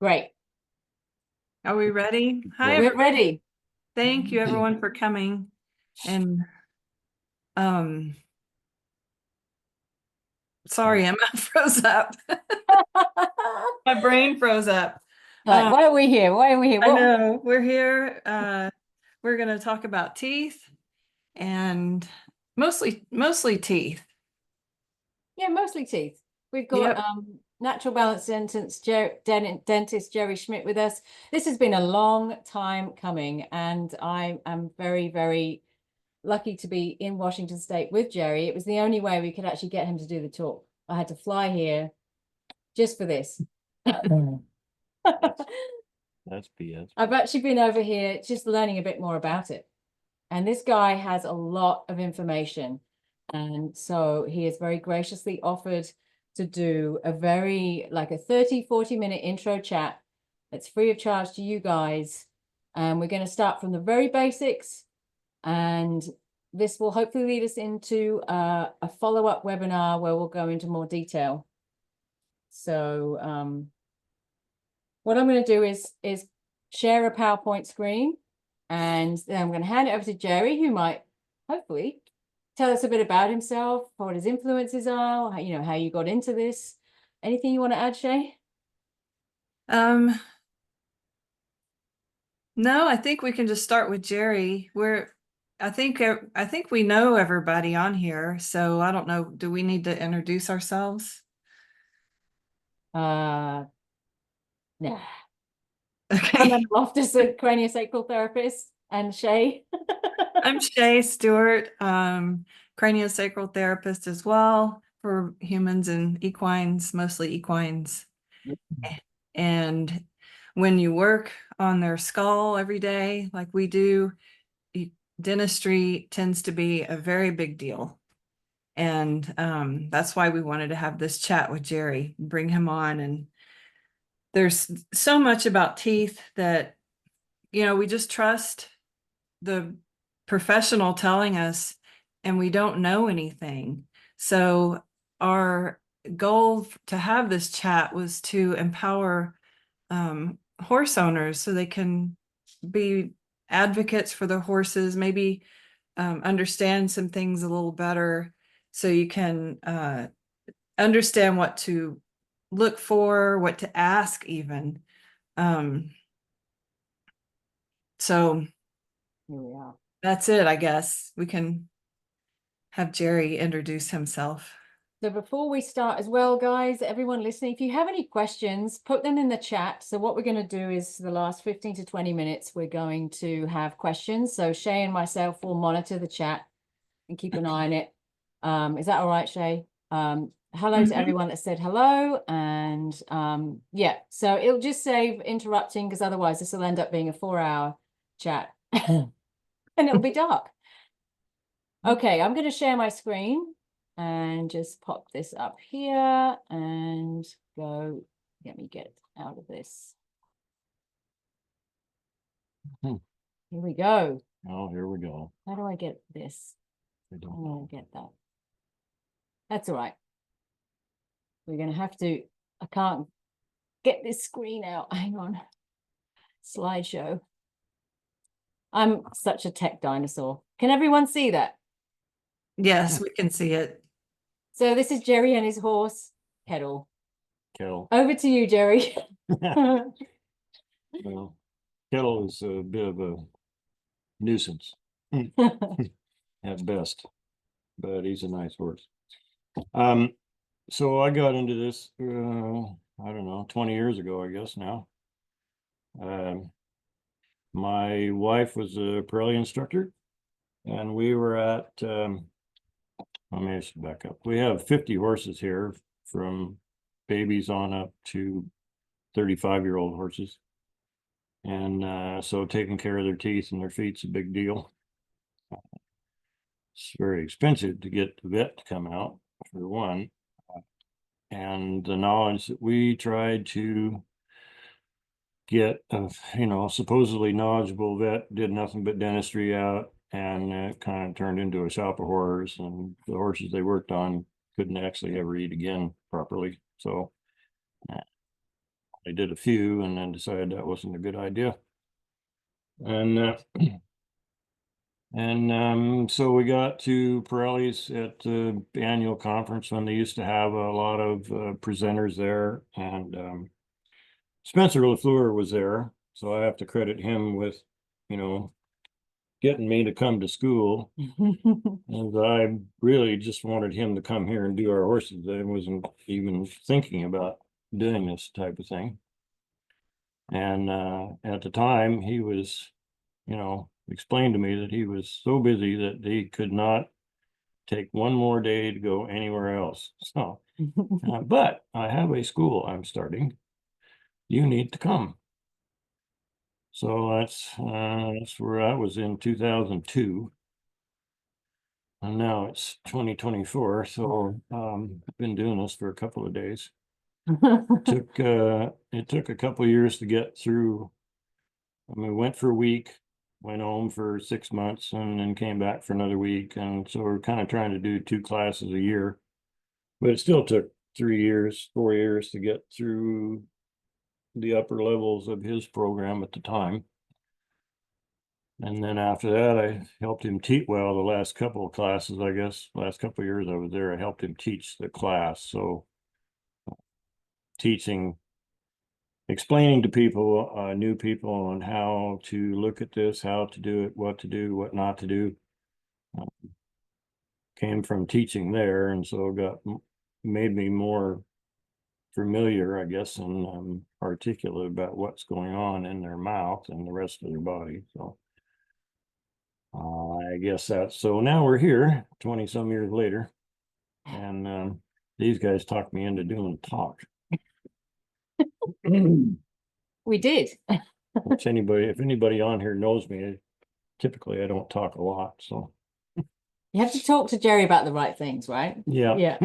Great. Are we ready? Hi, We're everyone. ready. Thank you everyone for coming. And sorry, Emma froze up. My brain froze up. Like, why are we here? Why are we here? I know we're here. We're going to talk about teeth and mostly teeth. Yeah, mostly teeth. We've got Yep. natural balance dentist Jerry Schmidt with us. This has been a long time coming, and I am very, very lucky to be in Washington State with Jerry. It was the only way we could actually get him to do the talk. I had to fly here just for this. That's BS. I've actually been over here just learning a bit more about it. And this guy has a lot of information. And so he has very graciously offered to do a like a 30-40 minute intro chat. It's free of charge to you guys. And we're going to start from the very basics. And this will hopefully lead us into a follow-up webinar where we'll go into more detail. So what I'm going to do is share a PowerPoint screen, and then I'm going to hand it over to Jerry, who might hopefully tell us a bit about himself, what his influences are, how you got into this. Anything you want to add, Shea? No, I think we can just start with Jerry. I think we know everybody on here, so I don't know. Do we need to introduce ourselves? Nah. Okay. I'm an office craniosacral therapist, and Shea. I'm Shea Stewart, craniosacral therapist as well for humans and equines, mostly equines. And when you work on their skull every day, like we do, dentistry tends to be a very big deal. And that's why we wanted to have this chat with Jerry, bring him on. And there's so much about teeth that, we just trust the professional telling us, and we don't know anything. So our goal to have this chat was to empower horse owners so they can be advocates for their horses, maybe understand some things a little better, so you can understand what to look for, what to ask even. So Here we are. That's it, I guess. We can have Jerry introduce himself. So before we start as well, guys, everyone listening, if you have any questions, put them in the chat. So what we're going to do is the last 15 to 20 minutes, we're going to have questions. So Shea and myself will monitor the chat and keep an eye on it. Is that all right, Shea? Hello to everyone that said hello. And yeah, so it'll just save interrupting, because otherwise this will end up being a 4-hour chat and it'll be dark. Okay, I'm going to share my screen and just pop this up here and go. Let me get out of this. Here we go. Oh, here we go. How do I get this? I I'm don't going know. to get that. That's all right. We're going to have to, I can't get this screen out. Hang on. Slideshow. I'm such a tech dinosaur. Can everyone see that? Yes, we can see it. So this is Jerry and his horse, Kettle. Kettle. Over to you, Jerry. Well, Kettle is a bit of a nuisance at best, but he's a nice horse. So I got into this, I don't know, 20 years ago, I guess now. My wife was a Pirelli instructor, and we were at, let me just back up. We have 50 horses here, from babies on up to 35-year-old horses. And so taking care of their teeth and their feet's a big deal. It's very expensive to get the vet to come out, for one. And the knowledge that we tried to get a supposedly knowledgeable vet did nothing but dentistry out, and it kind of turned into a shop of horrors, and the horses they worked on couldn't actually ever eat again properly. So I did a few and then decided that wasn't a good idea. And so we got to Pirelli's at the annual conference when they used to have a lot of presenters there, and Spencer LaFleur was there, so I have to credit him with, you know, getting me to come to school. And I really just wanted him to come here and do our horses. I wasn't even thinking about doing this type of thing. And at the time, he was, you know, explained to me that he was so busy that he could not take one more day to go anywhere else. So, but I have a school I'm starting. You need to come. So that's where I was in 2002. And now it's 2024. So I've been doing this for a couple of days. It took a couple of years to get through. I mean, went for a week, went home for 6 months, and then came back for another week. And so we're kind of trying to do 2 classes a year, but it still took 3 years, 4 years to get through the upper levels of his program at the time. And then after that, I helped him teach. Well, the last couple of classes, I guess, last couple of years I was there, I helped him teach the class. So teaching, explaining to people, new people, on how to look at this, how to do it, what to do, what not to do. Came from teaching there, and so made me more familiar, I guess, and articulate about what's going on in their mouth and the rest of their body. So I guess that's, so now we're here 20 some years later, and these guys talked me into doing talk. We did. If anybody on here knows me, typically I don't talk a lot, so. You have to talk to Jerry about the right things, right? Yeah. Yeah.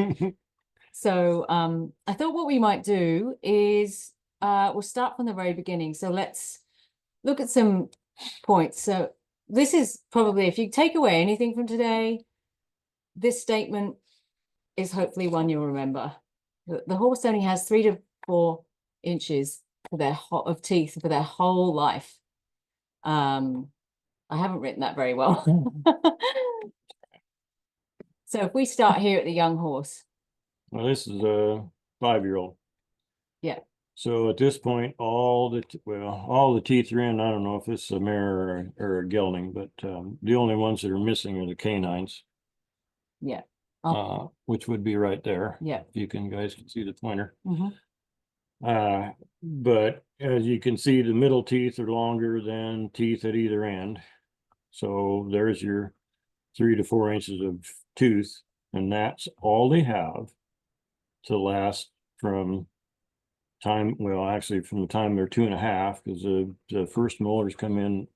So I thought what we might do is we'll start from the very beginning. So let's look at some points. So this is probably, if you take away anything from today, this statement is hopefully one you'll remember. The horse only has 3 to 4 inches of teeth for their whole life. I haven't written that very well. So if we start here at the young horse. Well, this is a 5-year-old. Yeah. So at this point, all the teeth are in. I don't know if it's a mare or a gelding, but the only ones that are missing are the canines. Yeah. Which would be right there. Yeah. If you guys can see the pointer. Mm-hmm. But as you can see, the middle teeth are longer than teeth at either end. So there's your 3 to 4 inches of tooth, and that's all they have to last from time, well, actually from the time they're 2.5, because the first molars come in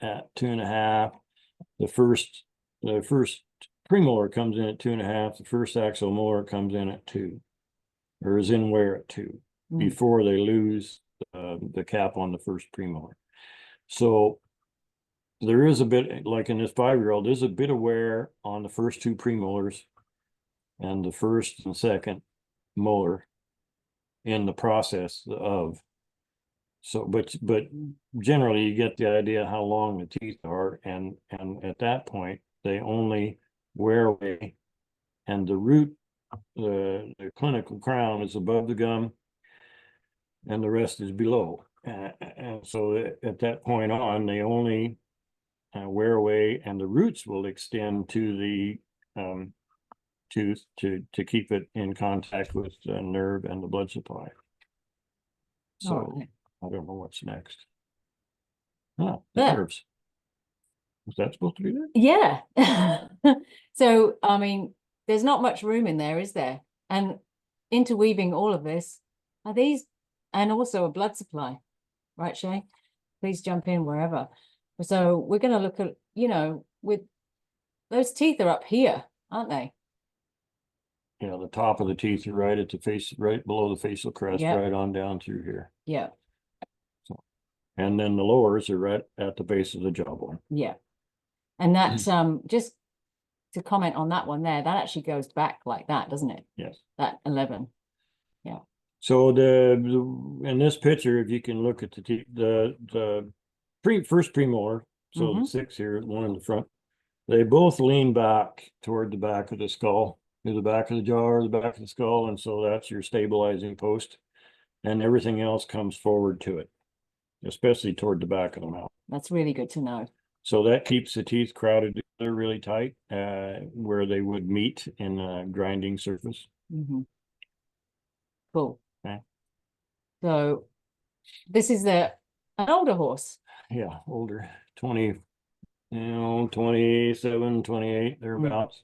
at 2.5. The first premolar comes in at 2.5. The first axle molar comes in at 2, or is in wear at 2, before they lose the cap on the first premolar. So there is a bit, like in this 5-year-old, there's a bit of wear on the first 2 premolars and the first and second molar in the process of. So, but generally you get the idea how long the teeth are, and at that point they only wear away, and the root, the clinical crown is above the gum, and the rest is below. And so at that point on, they only wear away, and the roots will extend to the tooth to keep it in contact with the nerve and the blood supply. So I don't know what's next. Oh, the nerves. Was that supposed to be there? Yeah. So, I mean, there's not much room in there, is there? And interweaving all of this are these, and also a blood supply, right, Shea? Please jump in wherever. So we're going to look at, with those teeth are up here, aren't they? Yeah, the top of the teeth are right at the face, right below the facial crest, right on down through here. Yeah. So, and then the lowers are right at the base of the jawbone. Yeah. And that's just to comment on that one there, that actually goes back like that, doesn't it? Yes. That 11. Yeah. So in this picture, if you can look at the first premolar, so the six here, one in the front, they both lean back toward the back of the skull, to the back of the jaw or the back of the skull, and so that's your stabilizing post, and everything else comes forward to it, especially toward the back of the mouth. That's really good to know. So that keeps the teeth crowded together really tight, where they would meet in a grinding surface. Cool. Okay. So this is an older horse. Yeah, older, 20, 27, 28, thereabouts.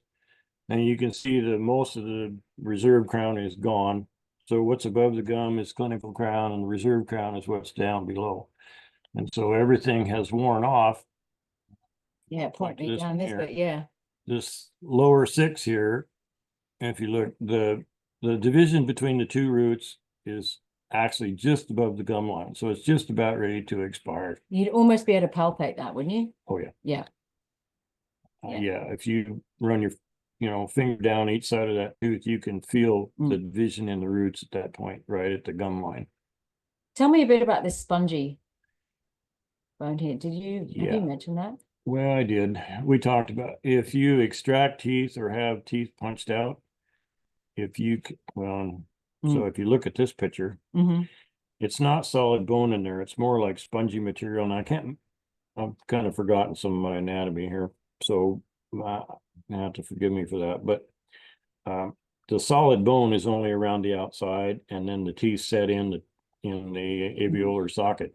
And you can see that most of the reserve crown is gone. So what's above the gum is clinical crown, and the reserve crown is what's down below. And so everything has worn off. Yeah, point me this down this here. bit, yeah. This lower six here, if you look, the division between the two roots is actually just above the gum line. So it's just about ready to expire. You'd almost be able to palpate that, wouldn't you? Oh, yeah. Yeah. Yeah, if you run your finger down each side of that tooth, you can feel the division in the roots at that point, right at the gum line. Tell me a bit about this spongy bone here. Have you Yeah. mentioned that? Well, I did. We talked about if you extract teeth or have teeth punched out, so if you look at this picture, it's not solid bone in there. It's more like spongy material. And I've kind of forgotten some of my anatomy here, so you have to forgive me for that. But the solid bone is only around the outside, and then the teeth set in the alveolar socket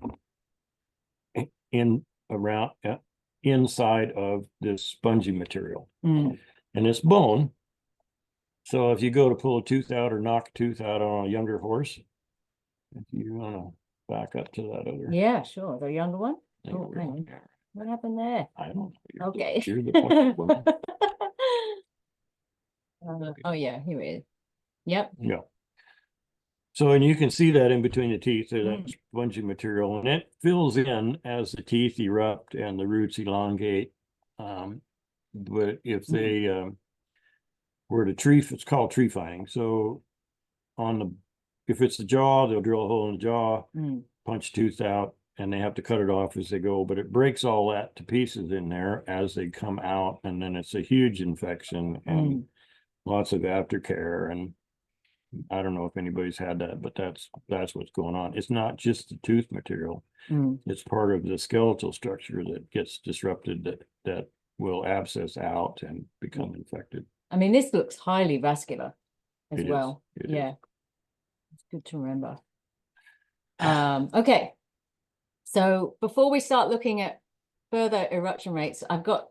inside of this spongy material. And it's bone. So if you go to pull a tooth out or knock a tooth out on a younger horse, if you want to back up to that other. Yeah, sure. The younger one. Hang on. What happened there? I don't know. Okay. You're the point woman. Oh yeah, here it is. Yep. Yeah. So, and you can see that in between the teeth, that spongy material, and it fills in as the teeth erupt and the roots elongate. But if they were to it's called tree fining. So if it's the jaw, they'll drill a hole in the jaw, punch tooth out, and they have to cut it off as they go. But it breaks all that to pieces in there as they come out, and then it's a huge infection and lots of aftercare. And I don't know if anybody's had that, but that's what's going on. It's not just the tooth material. It's part of the skeletal structure that gets disrupted that will abscess out and become infected. I mean, this looks highly vascular as well. It yeah. is. It's good to remember. Okay. So before we start looking at further eruption rates,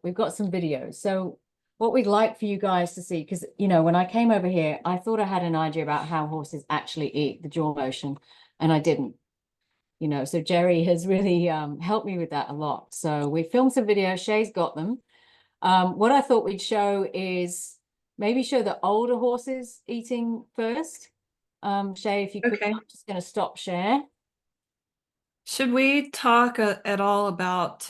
we've got some videos. So what we'd like for you guys to see, because, when I came over here, I thought I had an idea about how horses actually eat, the jaw motion, and I didn't. So Jerry has really helped me with that a lot. So we filmed some videos. Shea's got them. What I thought we'd show is maybe show the older horses eating first. Shea, if you could, Okay. I'm just going to stop share. Should we talk at all about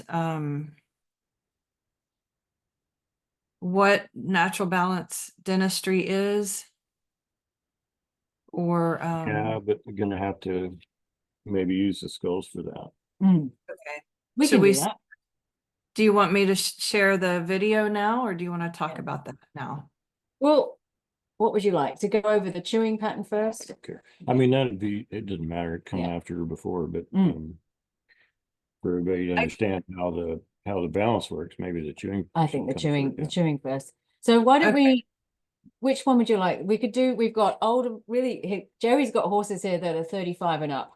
what natural balance dentistry is? Or yeah, but we're gonna have to maybe use the skulls for that. Okay. We Should can we do that. Do you want me to share the video now, or do you want to talk about that now? Well, what would you like to go over the chewing pattern first? Okay. I mean, it doesn't matter. It come after or before, but for everybody to understand how the balance works, maybe the chewing. I think the chewing first. So why don't which one would you like? We've got older, Jerry's got horses here that are 35 and up.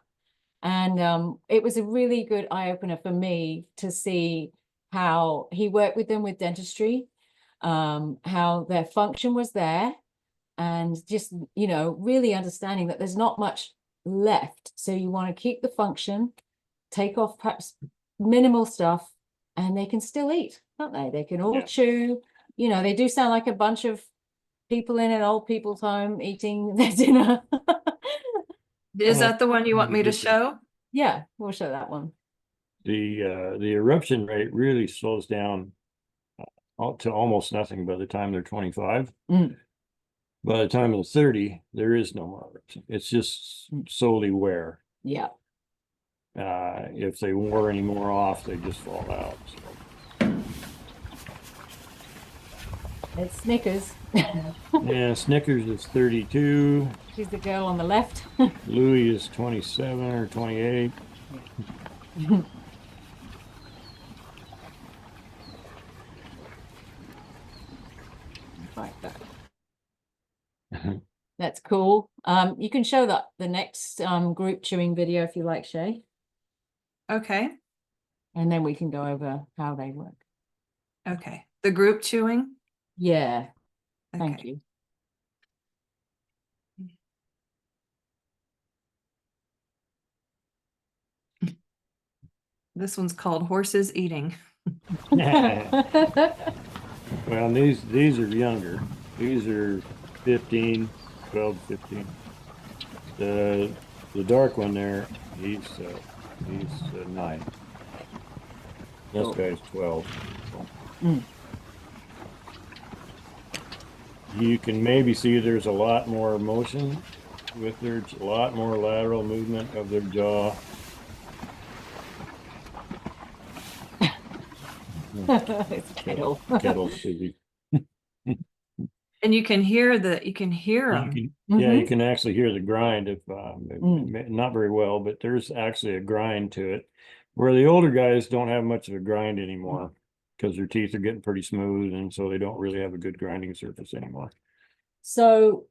And it was a really good eye-opener for me to see how he worked with them with dentistry, how their function was there, and just, really understanding that there's not much left. So you want to keep the function, take off perhaps minimal stuff, and they can still eat, don't they? They can all chew. They do sound like a bunch of people in an old people's home eating their dinner. Is that the one you want me to show? Yeah, we'll show that one. The eruption rate really slows down to almost nothing by the time they're 25. By the time of 30, there is no more ribs. It's just solely wear. Yeah. If they wore any more off, they just fall out. So. It's Snickers. Yeah, Snickers is 32. She's the girl on the left. Louis is 27 or 28. Like that. That's cool. You can show that the next group chewing video if you like, Shea. Okay. And then we can go over how they work. Okay. The group chewing. Yeah. Thank Okay. you. This one's called horses eating. Well, these are younger. These are 15, 12, 15. The dark one there, he's 9. This Cool. guy's 12. Mm. You can maybe see there's a lot more motion with there's a lot more lateral movement of their jaw. It's a kettle. Kettle's busy. And you can hear them. Yeah, you can actually hear the grind if Mm. not very well, but there's actually a grind to it. Where the older guys don't have much of a grind anymore because their teeth are getting pretty smooth, and so they don't really have a good grinding surface anymore. So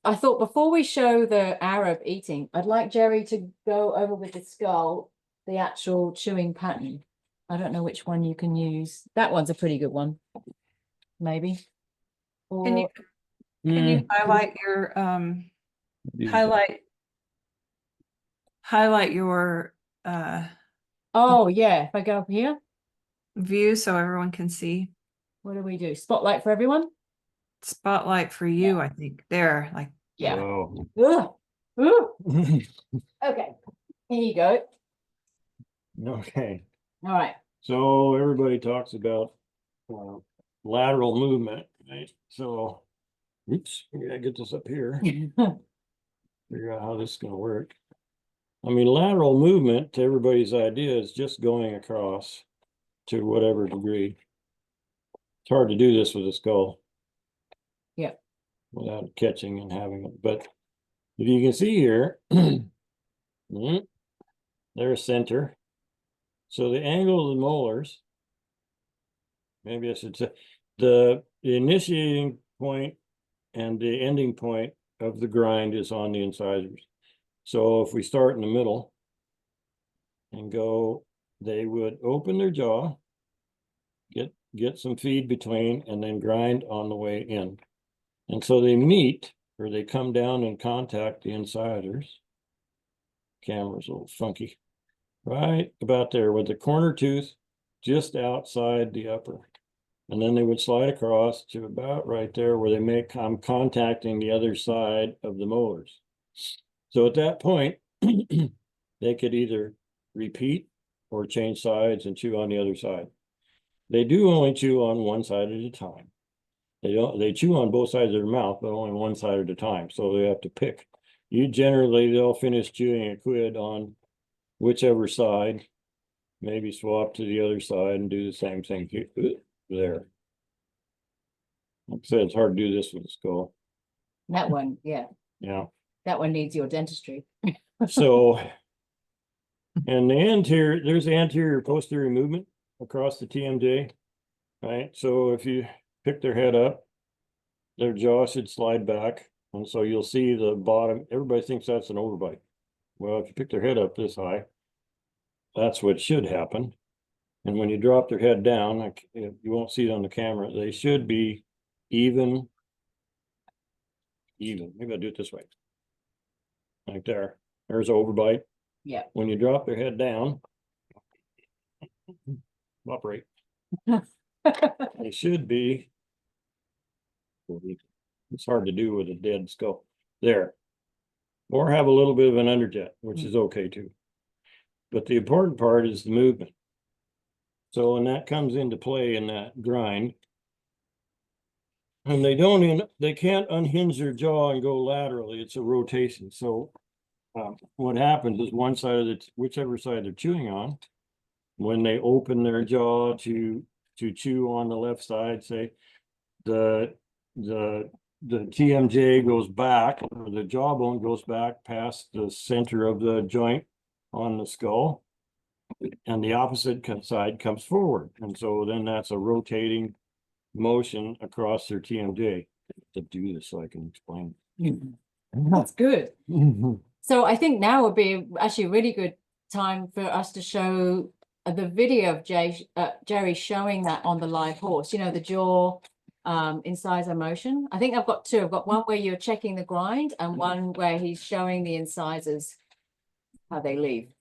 I thought before we show the Arab eating, I'd like Jerry to go over with the skull, the actual chewing pattern. I don't know which one you can use. That one's a pretty good one. Maybe. Can you Or can you highlight your highlight your oh yeah, if I go up here, view so everyone can see? what do we do? Spotlight for everyone? Spotlight for you, I think. There, like Yeah. Oh. Ugh. Ooh. Okay. Here you go. Okay. All right. So everybody talks about lateral movement, right? So, oops, I gotta get this up here. Figure out how this is gonna work. I mean, lateral movement, to everybody's idea, is just going across to whatever degree. It's hard to do this with a skull. Yeah. Without catching and having it. But if you can see here, there's center. So the angle of the molars, maybe I should say, the initiating point and the ending point of the grind is on the incisors. So if we start in the middle and go, they would open their jaw, get some feed between, and then grind on the way in. And so they meet, or they come down and contact the incisors. Camera's a little funky. Right about there with the corner tooth just outside the upper. And then they would slide across to about right there where they make contacting the other side of the molars. So at that point, they could either repeat or change sides and chew on the other side. They do only chew on one side at a time. They chew on both sides of their mouth, but only one side at a time. So they have to pick. They'll finish chewing a quid on whichever side, maybe swap to the other side and do the same thing here, there. Like I said, it's hard to do this with a skull. That one, yeah. Yeah. That one needs your dentistry. So, and there's the anterior posterior movement across the TMJ, right? So if you pick their head up, their jaw should slide back. And so you'll see the bottom. Everybody thinks that's an overbite. Well, if you pick their head up this high, that's what should happen. And when you drop their head down, like you won't see it on the camera, they should be even. Maybe I'll do it this way. Like there. There's an overbite. Yeah. When you drop their head down, operate. They should be. It's hard to do with a dead skull. There. Or have a little bit of an underjet, which is okay too. But the important part is the movement. So when that comes into play in that grind, And they can't unhinge their jaw and go laterally. It's a rotation. So what happens is one side of whichever side they're chewing on, when they open their jaw to chew on the left side, say the the TMJ goes back, or the jawbone goes back past the center of the joint on the skull, and the opposite side comes forward. And so then that's a rotating motion across their TMJ. To do this so I can explain. That's good. Mhm. So I think now would be actually a really good time for us to show the video of Jerry showing that on the live horse, you know, the jaw incisor motion. I think I've got two. I've got one where you're checking the grind and one where he's showing the incisors how they leave.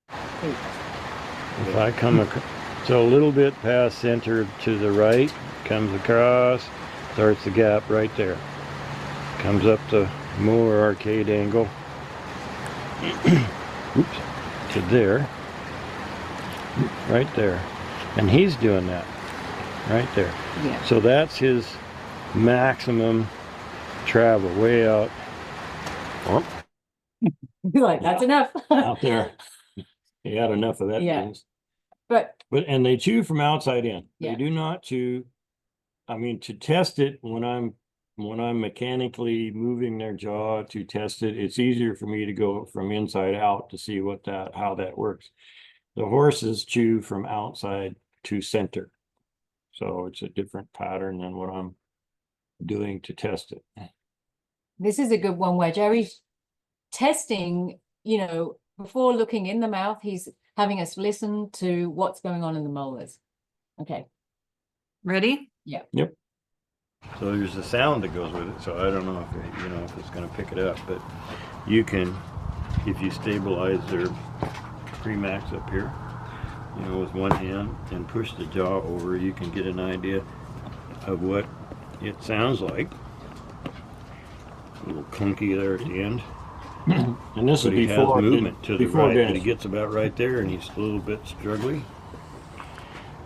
If I come so a little bit past center to the right, comes across, starts the gap right there. Comes up the molar arcade angle. Oops, to there. Right there. And he's doing that. Right there. Yeah. So that's his maximum travel, way out. Oh, Like, that's enough. out there. He had enough of that. Yeah. Business. But And they chew from outside in. Yeah. They do not chew. I mean, to test it when I'm mechanically moving their jaw to test it, it's easier for me to go from inside out to see how that works. The horses chew from outside to center. So it's a different pattern than what I'm doing to test it. this is a good one where Jerry's testing, you know, before looking in the mouth, he's having us listen to what's going on in the molars. Okay. Ready? Yeah. Yep. So there's a sound that goes with it. So I don't know if it's going to pick it up, but you can, if you stabilize their premax up here, with one hand and push the jaw over, you can get an idea of what it sounds like. A little clunky there at the end. And this is before movement to the right, but he gets about right there, and he's a little bit struggling.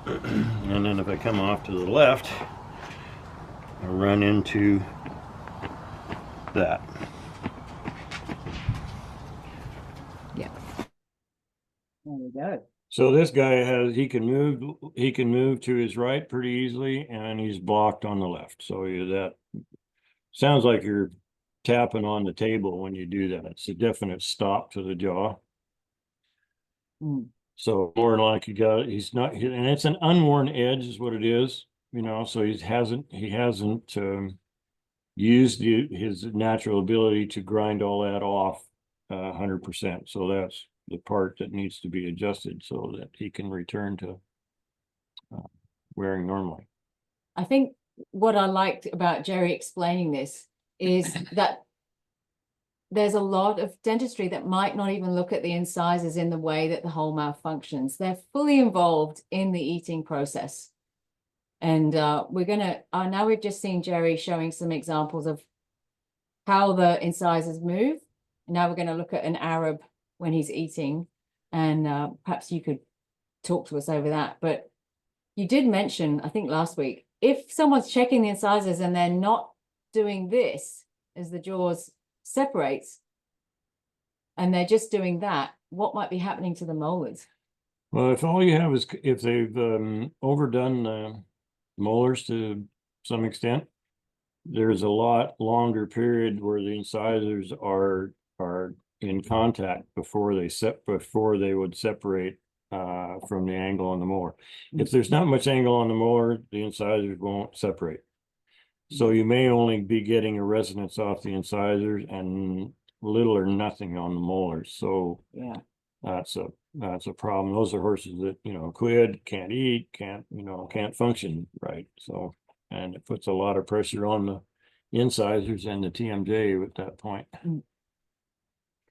And then if I come off to the left, I run into that. Yeah. There we go. So this guy he can move to his right pretty easily, and he's blocked on the left. So that sounds like you're tapping on the table when you do that. It's a definite stop to the jaw. Mm. So more than like he's not, and it's an unworn edge is what it is, so he hasn't used his natural ability to grind all that off 100%. So that's the part that needs to be adjusted so that he can return to wearing normally. I think what I liked about Jerry explaining this is that there's a lot of dentistry that might not even look at the incisors in the way that the whole mouth functions. They're fully involved in the eating process. And we're going to, now we've just seen Jerry showing some examples of how the incisors move. Now we're going to look at an Arab when he's eating, and perhaps you could talk to us over that. But you did mention, I think last week, if someone's checking the incisors and they're not doing this as the jaws separates, and they're just doing that, what might be happening to the molars? Well, if all you have is, if they've overdone the molars to some extent, there's a lot longer period where the incisors are in contact before they would separate from the angle on the molar. If there's not much angle on the molar, the incisors won't separate. So you may only be getting a resonance off the incisors and little or nothing on the molars. So Yeah, that's a problem. Those are horses that, quit, can't eat, can't function right. So, and it puts a lot of pressure on the incisors and the TMJ at that point.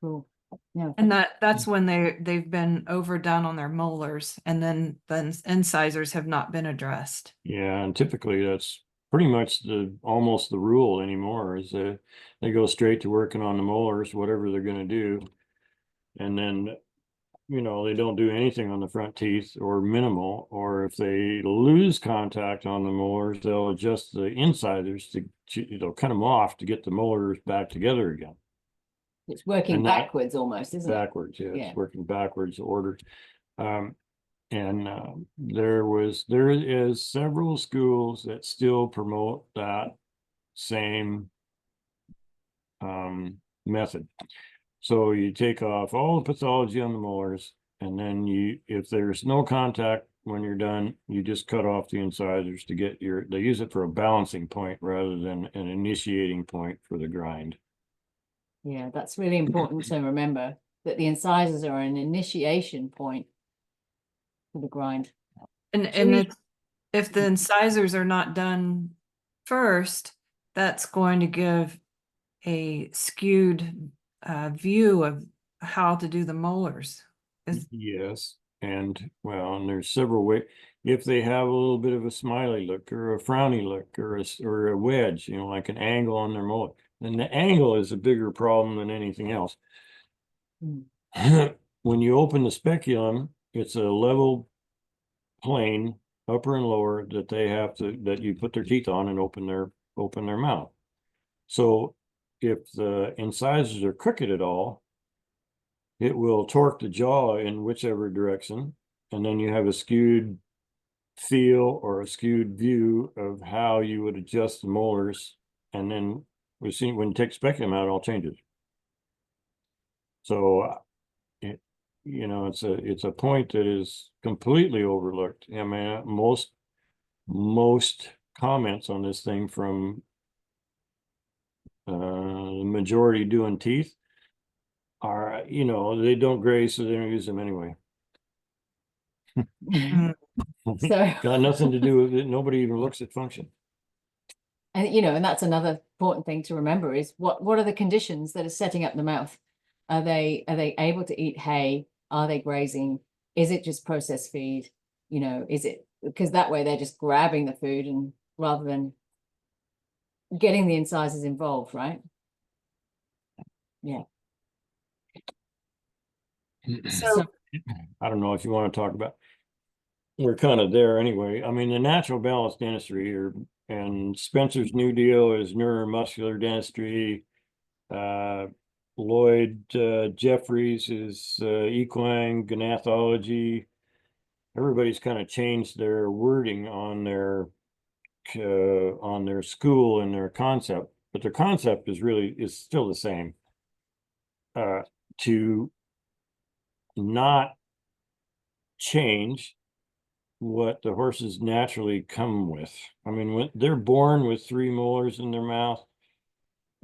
cool. Yeah. And that's when they've been overdone on their molars, and then the incisors have not been addressed. Yeah, and typically that's pretty much almost the rule anymore, is they go straight to working on the molars, whatever they're going to do, and then you know, they don't do anything on the front teeth or minimal, or if they lose contact on the molars, they'll adjust the incisors they'll cut them off to get the molars back together again. It's working And that- backwards almost, isn't it? Backwards, yeah, Yeah. it's working backwards order. And there is several schools that still promote that same method. So you take off all the pathology on the molars, and then if there's no contact when you're done, you just cut off the incisors to get they use it for a balancing point rather than an initiating point for the grind. Yeah, that's really important to remember, that the incisors are an initiation point for the grind. And if the incisors are not done first, that's going to give a skewed view of how to do the molars. Yes, and well, and there's several ways. If they have a little bit of a smiley look or a frowny look or a wedge, you know, like an angle on their molar, then the angle is a bigger problem than anything else. When you open the speculum, it's a level plane, upper and lower, that you put their teeth on and open their mouth. So if the incisors are crooked at all, it will torque the jaw in whichever direction, and then you have a skewed feel or a skewed view of how you would adjust the molars. And then we've seen when you take the speculum out, it all changes. So you know, it's a point that is completely overlooked. I mean, most comments on this thing from the majority doing teeth are, you know, they don't graze, so they don't use them anyway. So got nothing to do with it. Nobody even looks at function. and you know, and that's another important thing to remember is what are the conditions that are setting up the mouth? Are they able to eat hay? Are they grazing? Is it just processed feed? You know, is it because that way they're just grabbing the food and rather than getting the incisors involved, right? Yeah. So I don't know if you want to talk about, we're kind of there anyway. I mean, the natural balance dentistry and Spencer's new deal is neuromuscular dentistry. Lloyd Jeffries is equine gnathology. Everybody's kind of changed their wording on their school and their concept, but their concept is still the same. To not change what the horses naturally come with. I mean, when they're born with 3 molars in their mouth,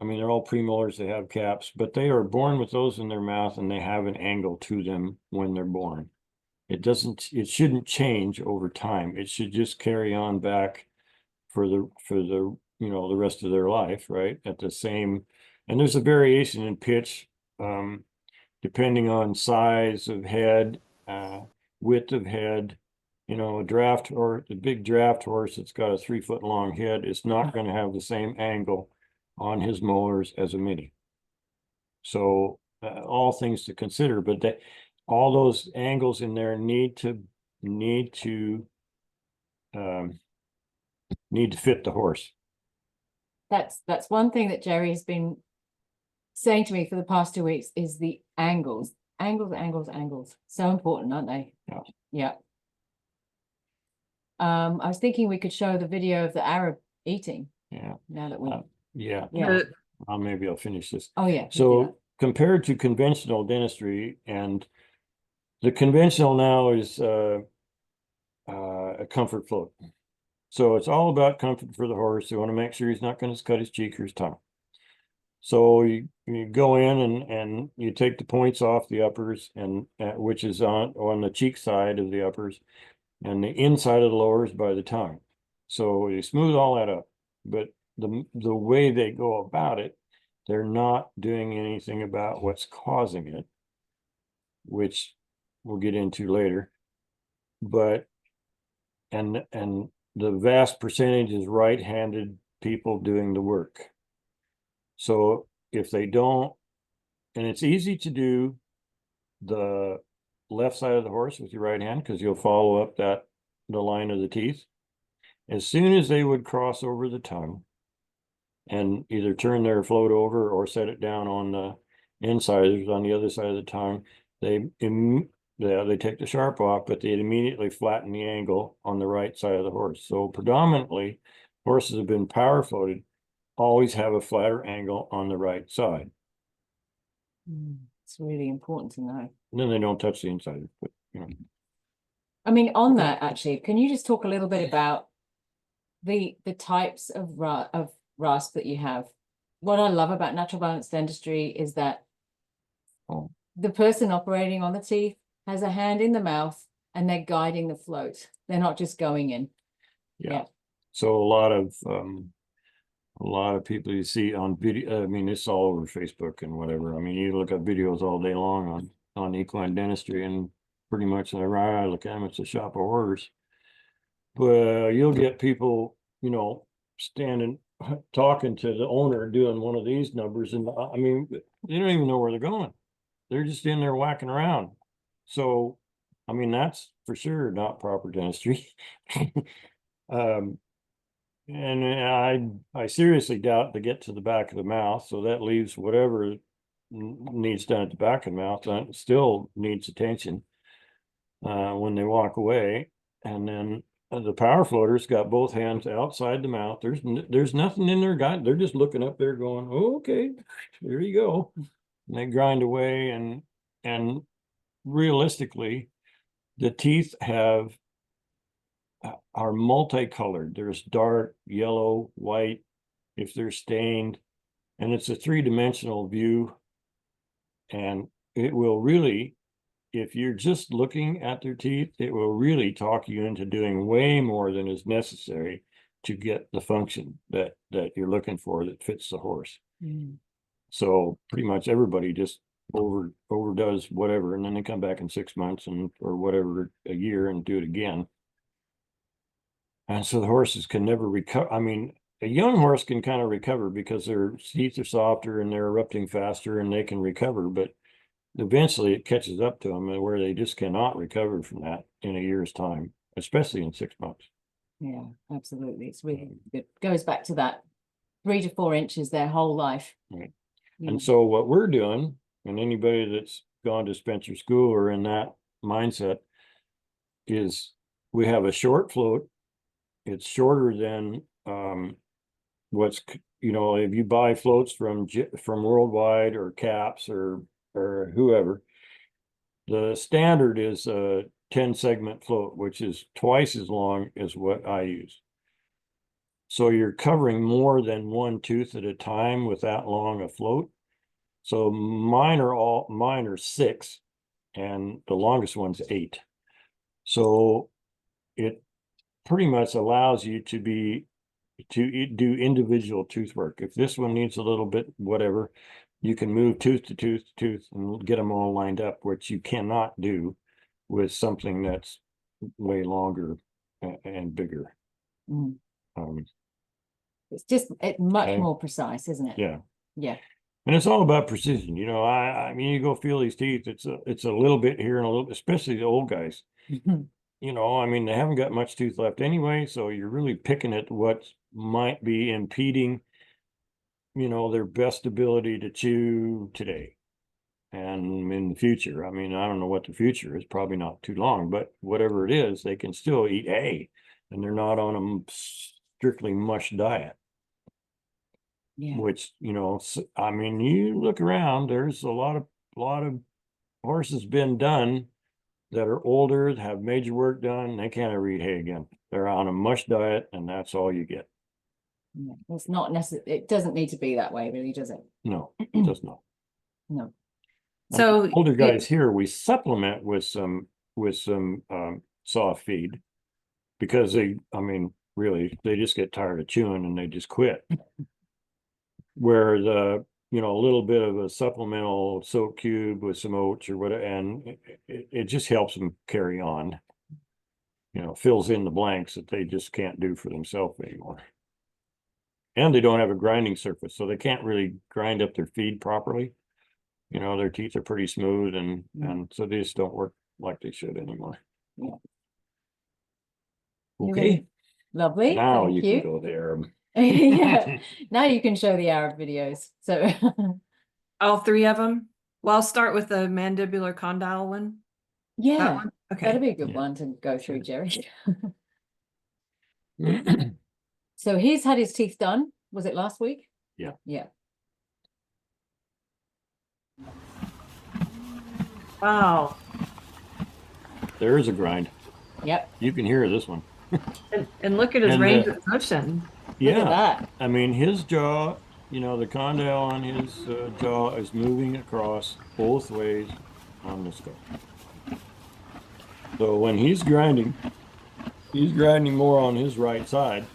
I mean, they're all premolars, they have caps, but they are born with those in their mouth and they have an angle to them when they're born. It shouldn't change over time. It should just carry on back for the, you know, the rest of their life, right? At the same, and there's a variation in pitch, depending on size of head, width of head. You know, the big draft horse that's got a 3-foot long head is not going to have the same angle on his molars as a mini. So all things to consider, but all those angles in there need to fit the horse. That's one thing that Jerry has been saying to me for the past 2 weeks is the angles. Angles. So important, aren't they? Yeah. Yeah. I was thinking we could show the video of the Arab eating. Yeah. Now that we yeah. Maybe I'll finish this. Oh yeah. So compared to conventional dentistry, and the conventional now is a comfort float. So it's all about comfort for the horse. You want to make sure he's not going to cut his cheek or his tongue. So you go in and you take the points off the uppers, and which is on the cheek side of the uppers, and the inside of the lowers by the tongue. So you smooth all that up. But the way they go about it, they're not doing anything about what's causing it, which we'll get into later. But and the vast percentage is right-handed people doing the work. So if they don't, and it's easy to do the left side of the horse with your right hand, because you'll follow up the line of the teeth. As soon as they would cross over the tongue and either turn their float over or set it down on the incisors on the other side of the tongue, they take the sharp off, but they immediately flatten the angle on the right side of the horse. So predominantly, horses have been power floated, always have a flatter angle on the right side. It's really important to know. And then they don't touch the incisors, but you know. I mean, on that, actually, can you just talk a little bit about the types of rasp that you have? What I love about natural balance dentistry is that the person operating on the teeth has a hand in the mouth and they're guiding the float. They're not just going in. Yeah. So a lot of people you see on video, I mean, it's all over Facebook and whatever. I mean, you look at videos all day long on equine dentistry, and pretty much I look at them, it's a shop of horrors. But you'll get people, you know, standing, talking to the owner, doing one of these numbers, and I mean, they don't even know where they're going. They're just in there whacking around. So, I mean, that's for sure not proper dentistry. And I seriously doubt to get to the back of the mouth, so that leaves whatever needs done at the back of the mouth, that still needs attention when they walk away. And then the power floaters got both hands outside the mouth. There's nothing in their guide. They're just looking up there going, oh, okay, there you go. And they grind away, and realistically, the teeth are multicolored. There's dark, yellow, white, if they're stained, and it's a three-dimensional view. And it will really, if you're just looking at their teeth, it will really talk you into doing way more than is necessary to get the function that you're looking for that fits the horse. So pretty much everybody just overdoes whatever, and then they come back in 6 months or whatever, a year, and do it again. And so the horses can never recover. I mean, a young horse can kind of recover because their teeth are softer and they're erupting faster and they can recover, but eventually it catches up to them where they just cannot recover from that in a year's time, especially in 6 months. Yeah, absolutely. It's really, it goes back to that 3 to 4 inches their whole life. Right. And so what we're doing, and anybody that's gone to Spencer School or in that mindset, is we have a short float. It's shorter than what's, you know, if you buy floats from Worldwide or Caps or whoever, the standard is a 10-segment float, which is twice as long as what I use. So you're covering more than one tooth at a time with that long a float. So mine are 6, and the longest one's 8. So it pretty much allows you to do individual tooth work. If this one needs a little bit, whatever, you can move tooth to tooth to tooth and get them all lined up, which you cannot do with something that's way longer and bigger. It's just much more precise, isn't it? Yeah. Yeah. And it's all about precision. You know, I mean, you go feel these teeth, it's a little bit here and a little, especially the old guys. You know, I mean, they haven't got much tooth left anyway, so you're really picking at what might be impeding, you know, their best ability to chew today and in the future. I mean, I don't know what the future is, probably not too long, but whatever it is, they can still eat hay, and they're not on a strictly mush diet. Yeah. Which, you know, I mean, you look around, there's a lot of horses been done that are older, that have major work done, they can't ever eat hay again. They're on a mush diet, and that's all you get. Yeah, it's not necessary. It doesn't need to be that way, really, does it? No, it does not. No. So Older guys here, we supplement with some soft feed, because I mean, really, they just get tired of chewing and they just quit. Where you know, a little bit of a supplemental soap cube with some oats or whatever, and it just helps them carry on. You know, fills in the blanks that they just can't do for themselves anymore. And they don't have a grinding surface, so they can't really grind up their feed properly. You know, their teeth are pretty smooth, and so they just don't work like they should anymore. Yeah. Okay, Lovely. now Thank you you. can go there. Yeah. Now you can show the Arab videos. So All three of them? Well, I'll start with the mandibular condyle one. That yeah, one? that'd Okay. be a good Yeah. one to go through, Jerry. So he's had his teeth done. Was it last week? Yeah. Yeah. Wow. There is a grind. Yep. You can hear this one. And look at his And, range of motion. Look at Yeah, that. I mean, his jaw, you know, the condyle on his jaw is moving across both ways on the skull. So when he's grinding more on his right side.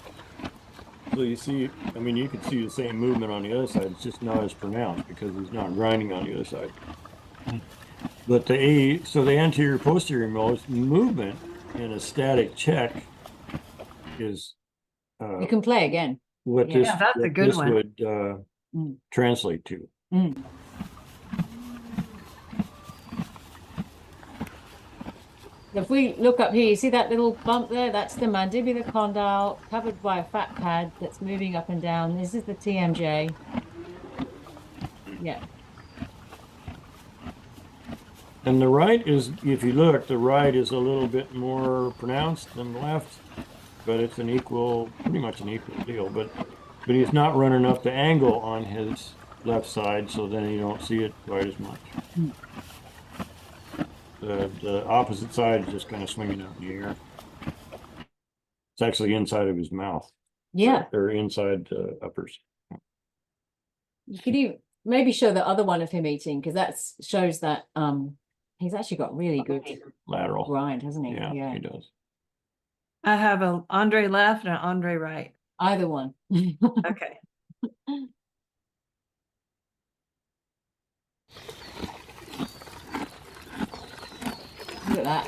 So you see, I mean, you can see the same movement on the other side. It's just not as pronounced because he's not grinding on the other side. But so the anterior posterior movement in a static check is You can play again. what Yeah. this Yeah, that's a what good this one. would Mm. translate to. Mm. If we look up here, you see that little bump there? That's the mandibular condyle covered by a fat pad that's moving up and down. This is the TMJ. Yeah. And the right is, if you look, the right is a little bit more pronounced than the left, but it's pretty much an equal deal. But he's not running up the angle on his left side, so then you don't see it quite as much. Mm. The opposite side is just kind of swinging out in the air. It's actually inside of his mouth. Yeah. Or inside uppers. You could even maybe show the other one of him eating, because that shows that he's actually got really good Lateral. grind, hasn't he? Yeah, he does. I have a Andre left and an Andre right. Either one. Okay. Look at that.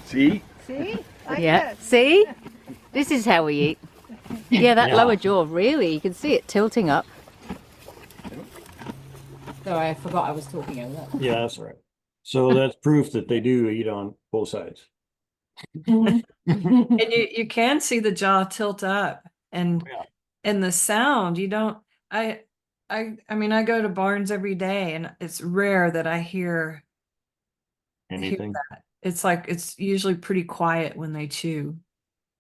See? See? Yeah. See? This is how we eat. Yeah, that Yeah. lower jaw, really. You can see it tilting up. Sorry, I forgot I was talking over that. Yeah, that's right. So that's proof that they do eat on both sides. And you can see the jaw tilt up and Yeah. and the sound, you don't I mean I go to barns every day and it's rare that I hear Anything. that. It's like it's usually pretty quiet when they chew.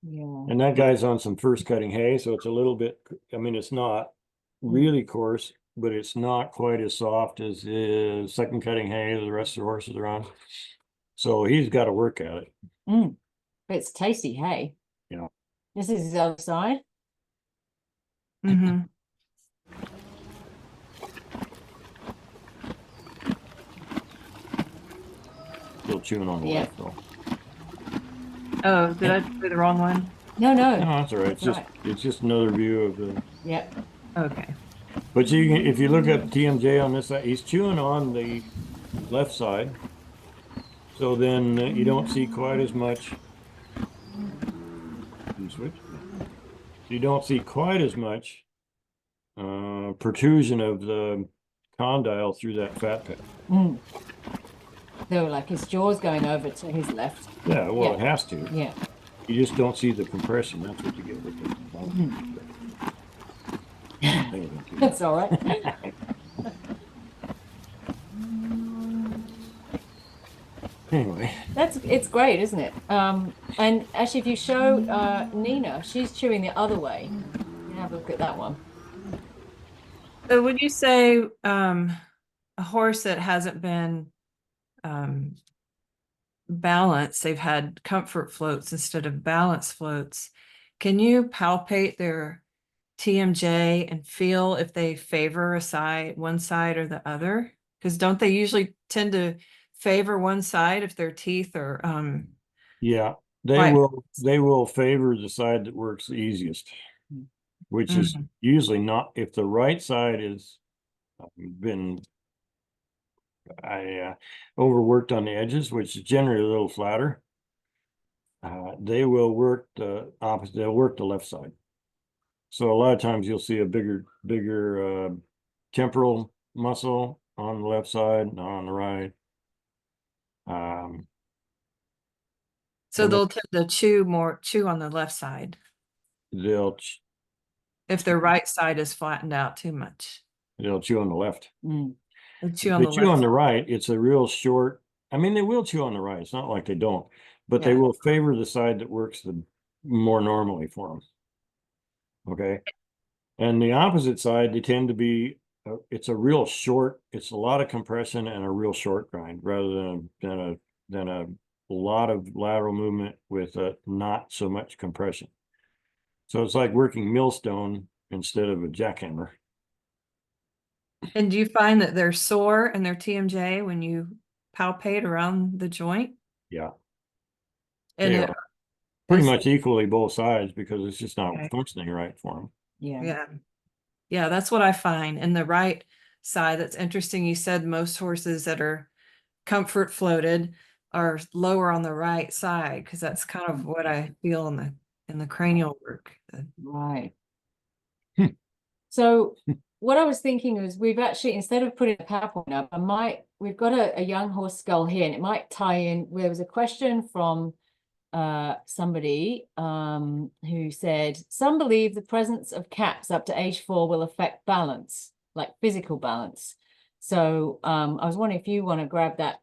Yeah. And that guy's on some first cutting hay, so it's a little bit, I mean, it's not really coarse, but it's not quite as soft as the second cutting hay the rest of the horses are on. So he's got to work at it. Mm. But it's tasty hay. Yeah. This is his other side. Mm-hmm. Still chewing on the Yeah. left though. Oh, did I do the wrong one? No, no. No, that's all right. That's It's just another view of the. Yeah. Okay. But you can, if you look at TMJ on this side, he's chewing on the left side. So then you don't see quite as much. Can you switch? You don't see quite as much protrusion of the condyle through that fat pad. Mm. So like his jaw's going over to his left. Yeah, well, Yeah. it has to. Yeah. You just don't see the compression. That's what you get with it. That's all right. Anyway, It's great, isn't it? And actually, if you show Nina, she's chewing the other way. You have a look at that one. So would you say a horse that hasn't been balanced, they've had comfort floats instead of balance floats, can you palpate their TMJ and feel if they favor one side or the other? Because don't they usually tend to favor one side if their teeth are yeah, Right. they will favor the side that works the easiest, which is usually not, if the right side is been overworked on the edges, which is generally a little flatter, they will work the opposite. They'll work the left side. So a lot of times you'll see a bigger temporal muscle on the left side, not on the right. So And they'll tend to chew on the left side they'll if their right side is flattened out too much. they'll chew on the left. Mm. They chew If on they the chew on left. the right, it's a real short. I mean, they will chew on the right. It's not like they don't, but they Yeah. will favor the side that works the more normally for them. Okay. And the opposite side, they tend to be, it's a real short, it's a lot of compression and a real short grind rather than a lot of lateral movement with not so much compression. So it's like working millstone instead of a jackhammer. And do you find that they're sore and they're TMJ when you palpate around the joint? Yeah. And They it are pretty is- much equally both sides because it's just not Okay. functioning right for them. Yeah. Yeah. Yeah, that's what I find. And the right side, that's interesting. You said most horses that are comfort floated are lower on the right side, because that's kind of what I feel in the cranial work. Right. Hmm. So what I was thinking was we've actually, instead of putting a PowerPoint up, we've got a young horse skull here, and it might tie in. There was a question from somebody who said, some believe the presence of caps up to age 4 will affect balance, like physical balance. So I was wondering if you want to grab that.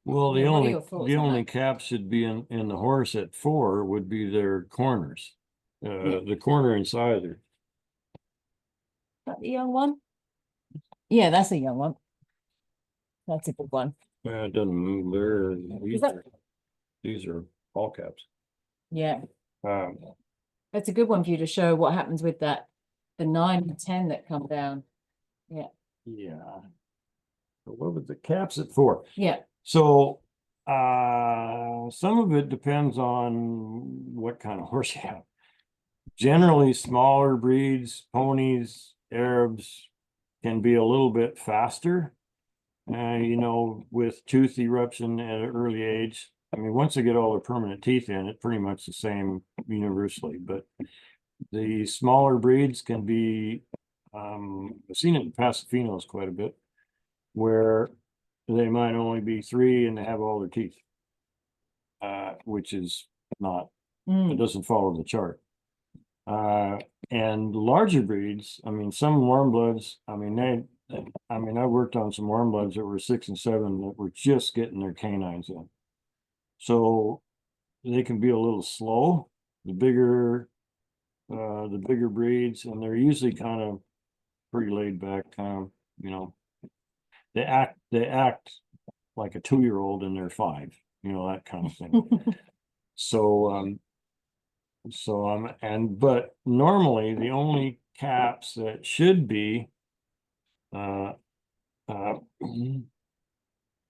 Well, Yeah, what are your thoughts the on only that? cap should be in the horse at 4 would be their corners. Yeah. The corner inside there. Is that the young one? Yeah, that's a young one. That's a good one. It doesn't move there. These are all caps. Yeah, Um, that's a good one for you to show what happens with the 9 and 10 that come down. Yeah. yeah. So what was the caps at 4? Yeah. So some of it depends on what kind of horse you have. Generally, smaller breeds, ponies, Arabs can be a little bit faster. You know, with tooth eruption at an early age. I mean, once they get all their permanent teeth in, it's pretty much the same universally. But the smaller breeds can be, I've seen it in Pasafinos quite a bit, where they might only be 3 and they have all their teeth, which is not, it doesn't follow the chart. And larger breeds, I mean, some warm bloods, I mean, I worked on some warm bloods that were 6 and 7 that were just getting their canines in. So they can be a little slow, the bigger breeds, and they're usually kind of pretty laid back, kind of, you know, they act like a 2-year-old and they're 5, you know, that kind of thing. So, but normally the only caps that should be,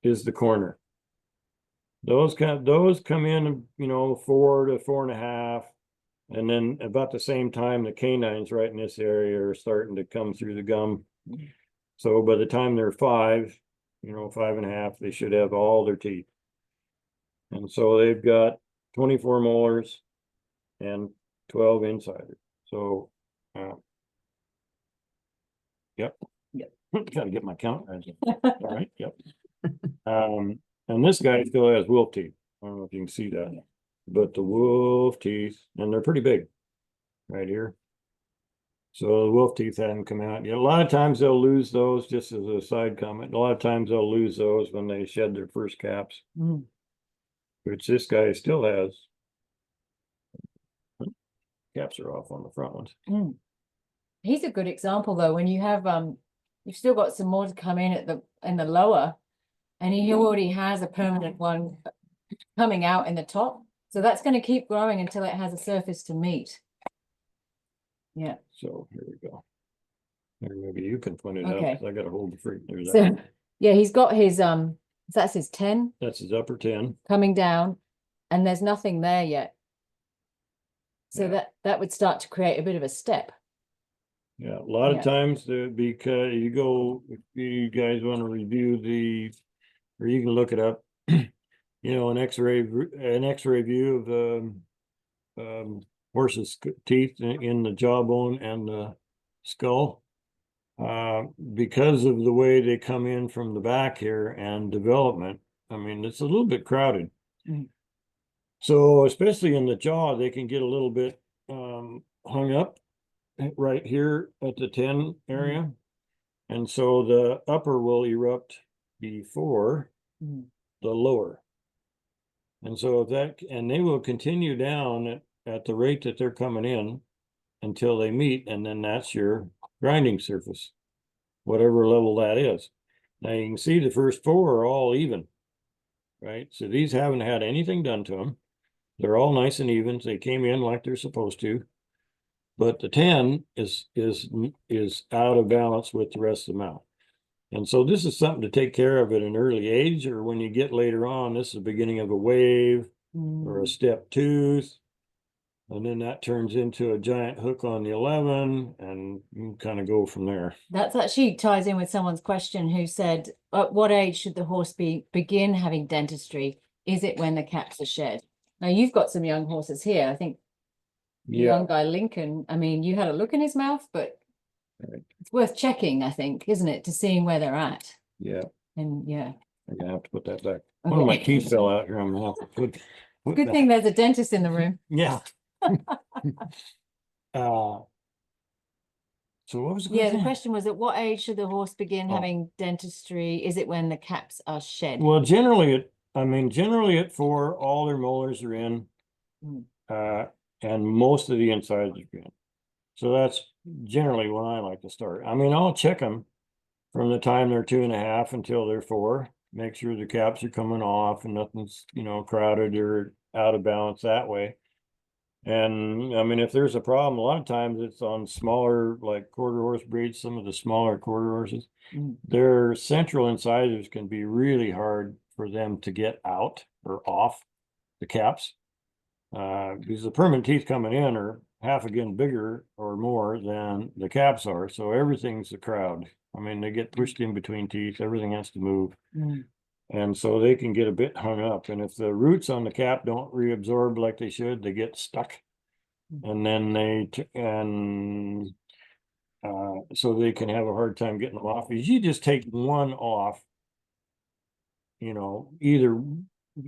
is the corner. Those come in, you know, 4 to 4.5, and then about the same time the canines right in this area are starting to come through the gum. So by the time they're 5, you know, 5.5, they should have all their teeth. And so they've got 24 molars and 12 insiders. So, yep. Gotta get my count right. All right, yep. And this guy still has wolf teeth. I don't know if you can see that, but the wolf teeth, and they're pretty big right here. So the wolf teeth hadn't come out yet. A lot of times they'll lose those, just as a side comment. A lot of times they'll lose those when they shed their first caps, which this guy still has. Caps are off on the front ones. He's a good example though, when you have you've still got some more to come in in the lower, and he already has a permanent one coming out in the top. So that's going to keep growing until it has a surface to meet. Yeah. So here we go. Here, maybe you can point it out, Okay. 'cause I gotta hold the freak. There's So that. yeah, he's got his that's his 10 That's his upper 10. coming down, and there's nothing there yet. So Yeah. that would start to create a bit of a step. Yeah, a lot Yeah. of times because you go, if you guys want to review or you can look it up, you know, an X-ray view of horse's teeth in the jawbone and the skull. because of the way they come in from the back here and development, I mean, it's a little bit crowded. Mm. So especially in the jaw, they can get a little bit hung up right here at the 10 area. And so the upper will erupt before the lower. And so if that, and they will continue down at the rate that they're coming in until they meet, and then that's your grinding surface, whatever level that is. Now you can see the first 4 are all even, right? So these haven't had anything done to them. They're all nice and even. They came in like they're supposed to. But the 10 is out of balance with the rest of the mouth. And so this is something to take care of at an early age, or when you get later on, this is the beginning of a wave or a step tooth. And then that turns into a giant hook on the 11, and you kind of go from there. That's actually ties in with someone's question who said, at what age should the horse begin having dentistry? Is it when the caps are shed? Now you've got some young horses here. I think the young guy Lincoln, I mean, you had a look in his mouth, but it's worth checking, I think, isn't it, to seeing where they're at? Yeah. And yeah. I'm gonna have to put that back. One of my teeth fell out here. I'm gonna have to put Good thing there's a dentist in the room. Yeah. So what was the Yeah, question? the question was, at what age should the horse begin having dentistry? Is it when the caps are shed? Well, generally at 4, all their molars are in, and most of the insides are in. So that's generally when I like to start. I mean, I'll check them from the time they're 2.5 until they're 4. Make sure the caps are coming off and nothing's, crowded or out of balance that way. And I mean, if there's a problem, a lot of times it's on smaller, like quarter horse breeds, some of the smaller quarter horses, their central incisors can be really hard for them to get out or off the caps. Because the permanent teeth coming in are half again bigger or more than the caps are. So everything's a crowd. I mean, they get pushed in between teeth, everything has to move. And so they can get a bit hung up. And if the roots on the cap don't reabsorb like they should, they get stuck. And then so they can have a hard time getting them off. If you just take one off, either,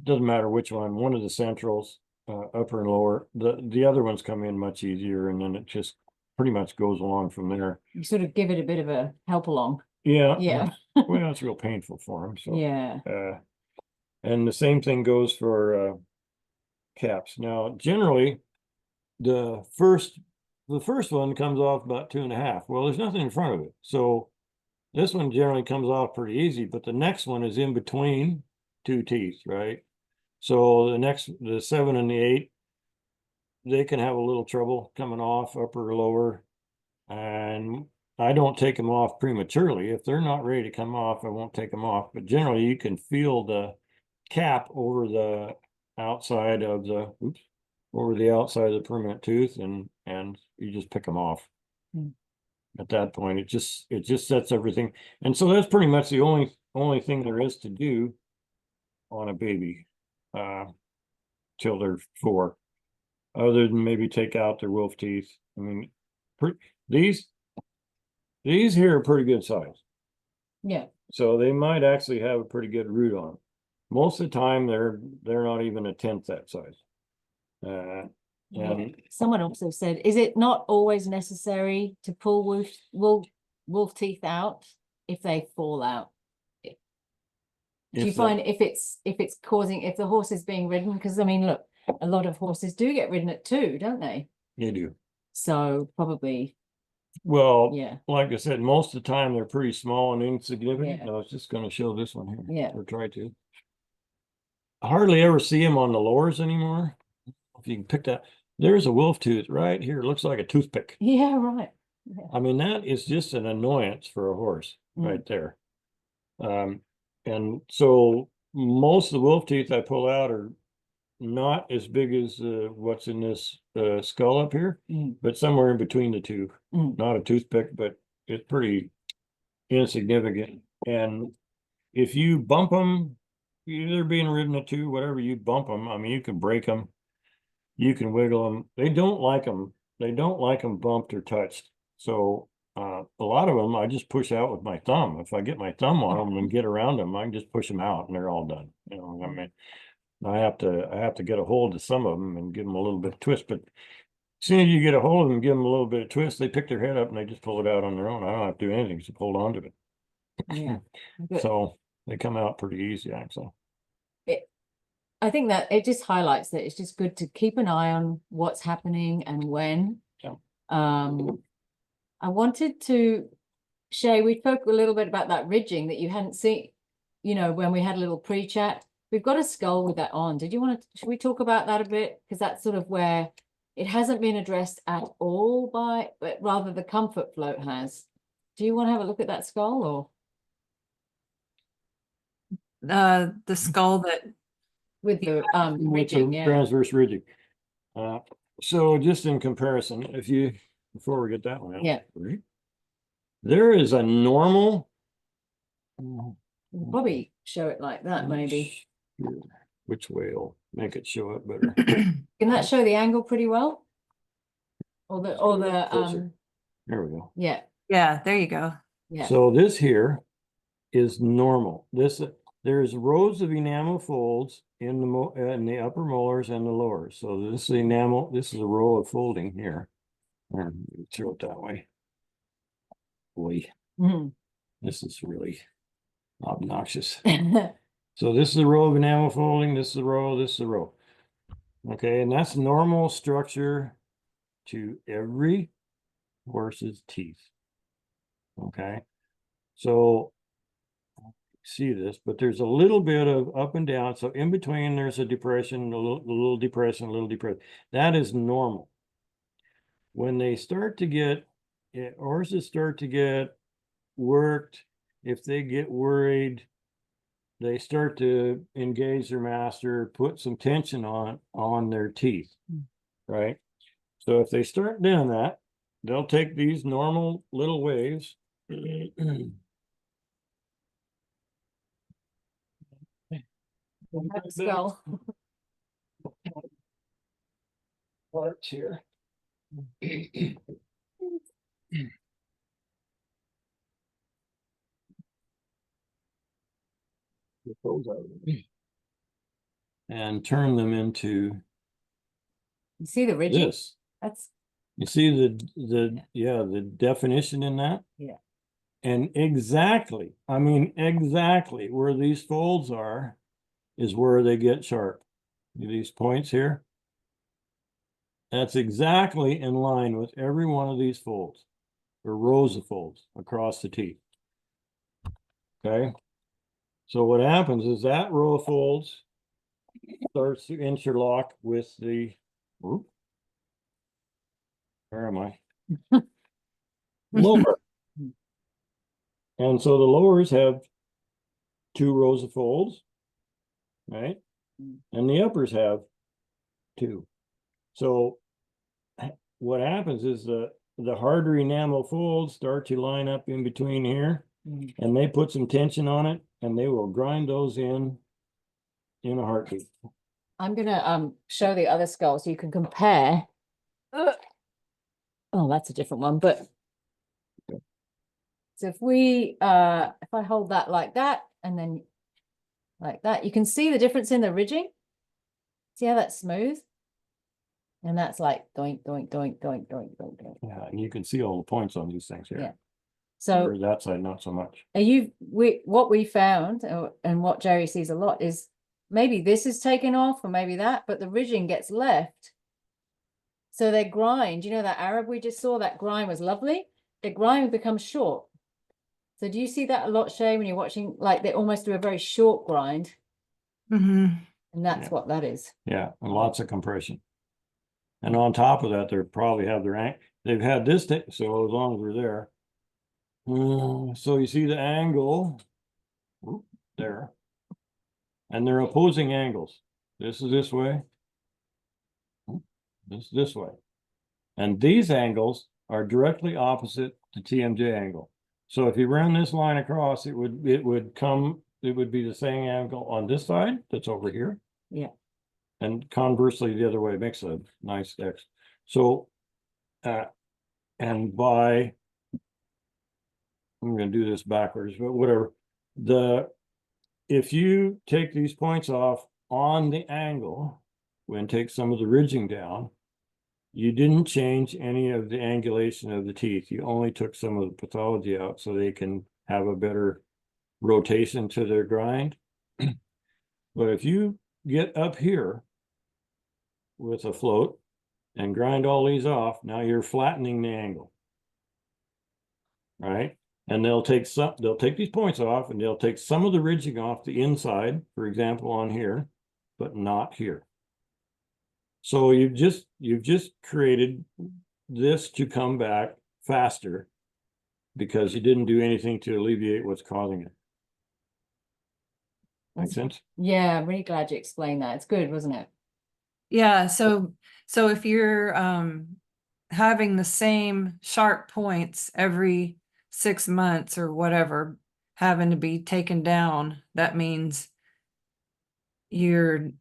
doesn't matter which one of the centrals, upper and lower, the other ones come in much easier, and then it just pretty much goes along from there. You sort of give it a bit of a help along. Yeah. Well, it's real painful for them. So yeah. And the same thing goes for caps. Now, generally, the first one comes off about 2.5. Well, there's nothing in front of it, so this one generally comes off pretty easy. But the next one is in between 2 teeth, right? So the 7 and the 8, they can have a little trouble coming off, upper or lower. And I don't take them off prematurely. If they're not ready to come off, I won't take them off. But generally, you can feel the cap over the outside of the permanent tooth, and you just pick them off. At that point, it just sets everything. And so that's pretty much the only thing there is to do on a baby till they're 4, other than maybe take out their wolf teeth. I mean, these here are pretty good size. Yeah. So they might actually have a pretty good root on them. Most of the time they're not even 1/10 that size. And someone also said, is it not always necessary to pull wolf teeth out if they fall out? Do you find if the horse is being ridden? Because I mean, look, a lot of horses do get ridden at 2, don't they? They do. So probably. Well, yeah. Like I said, most of the time they're pretty small and insignificant. Yeah. I was just going to show this one here. Yeah. Or try to. I hardly ever see them on the lowers anymore. If you can pick that, there's a wolf tooth right here. It looks like a toothpick. Yeah, right. Yeah. I mean, that is just an annoyance for a horse right there. And so most of the wolf teeth I pull out are not as big as what's in this skull up here, but somewhere in between the two. Not a toothpick, but it's pretty insignificant. And if you bump them, either being ridden at 2, whatever, you bump them, I mean, you can break them, you can wiggle them. They don't like them bumped or touched. So a lot of them I just push out with my thumb. If I get my thumb on them and get around them, I can just push them out and they're all done. You know, I mean, I have to get a hold of some of them and give them a little bit of twist, but as soon as you get a hold of them, give them a little bit of twist, they pick their head up and they just pull it out on their own. I don't have to do anything except hold on to it. Yeah. Good. So they come out pretty easy, actually. I think that it just highlights that it's just good to keep an eye on what's happening and when. Yeah. I wanted to, Shay, we spoke a little bit about that ridging that you hadn't seen, you know, when we had a little pre-chat. We've got a skull with that on. Did you want to, should we talk about that a bit? Because that's sort of where it hasn't been addressed at all but rather the comfort float has. Do you want to have a look at that skull or? The skull that, With the With ridging, the yeah. transverse ridging. So just in comparison, if you, before we get that one out. Yeah. Right, there is a normal. We'll probably show it like that, maybe. Which way will make it show up better? Can that show the angle pretty well? Or the Closer. There we go. yeah, yeah, there you go. yeah. So this here is normal. There's rows of enamel folds in the upper molars and the lower. So this is enamel. This is a row of folding here. And throw it that way. Boy, Mhm. this is really obnoxious. So this is a row of enamel folding. This is a row. This is a row. Okay, and that's normal structure to every horse's teeth. Okay, so see this, but there's a little bit of up and down. So in between, there's a depression, a little depression, a little depression. That is normal. When they start to get, horses start to get worked, if they get worried, they start to engage their master, put some tension on their teeth, right? So if they start doing that, they'll take these normal little waves. Skull. Parts here. And turn them into You see the ridging? this. That's You see the definition in that? Yeah. And exactly, I mean, exactly where these folds are is where they get sharp. These points here. That's exactly in line with every one of these folds or rows of folds across the teeth. Okay. So what happens is that row of folds starts to interlock with the, whoop, where am I? Lower. And so the lowers have two rows of folds, right? And the uppers have two. So what happens is the harder enamel folds start to line up in between here, and they put some tension on it, and they will grind those in a heartbeat. I'm gonna show the other skull so you can compare. Oh, that's a different one, but so if we if I hold that like that and then like that, you can see the difference in the ridging. See how that's smooth? And that's like doink, doink, doink, doink, doink, doink, doink. Yeah, and you can see all the points on these things here. Yeah. So Whereas that side, not so much. what we found and what Jerry sees a lot is maybe this is taken off or maybe that, but the ridging gets left. So their grind, you know, that Arab we just saw, that grind was lovely. The grind becomes short. So do you see that a lot, Shay, when you're watching, like they almost do a very short grind? Mm-hmm. And that's Yeah. what that is. Yeah, and lots of compression. And on top of that, they probably have their they've had this, so as long as we're there. So you see the angle there, and they're opposing angles. This is this way. This is this way. And these angles are directly opposite the TMJ angle. So if you ran this line across, it would be the same angle on this side that's over here. Yeah. And conversely, the other way makes a nice X. So, and by I'm gonna do this backwards, but whatever. If you take these points off on the angle, and take some of the ridging down, you didn't change any of the angulation of the teeth. You only took some of the pathology out so they can have a better rotation to their grind. But if you get up here with a float and grind all these off, now you're flattening the angle. Right? And they'll take these points off and they'll take some of the ridging off the inside, for example, on here, but not here. So you've just created this to come back faster because you didn't do anything to alleviate what's causing it. Make sense? Yeah, I'm really glad you explained that. It's good, wasn't it? Yeah, so if you're having the same sharp points every 6 months or whatever having to be taken down, that means the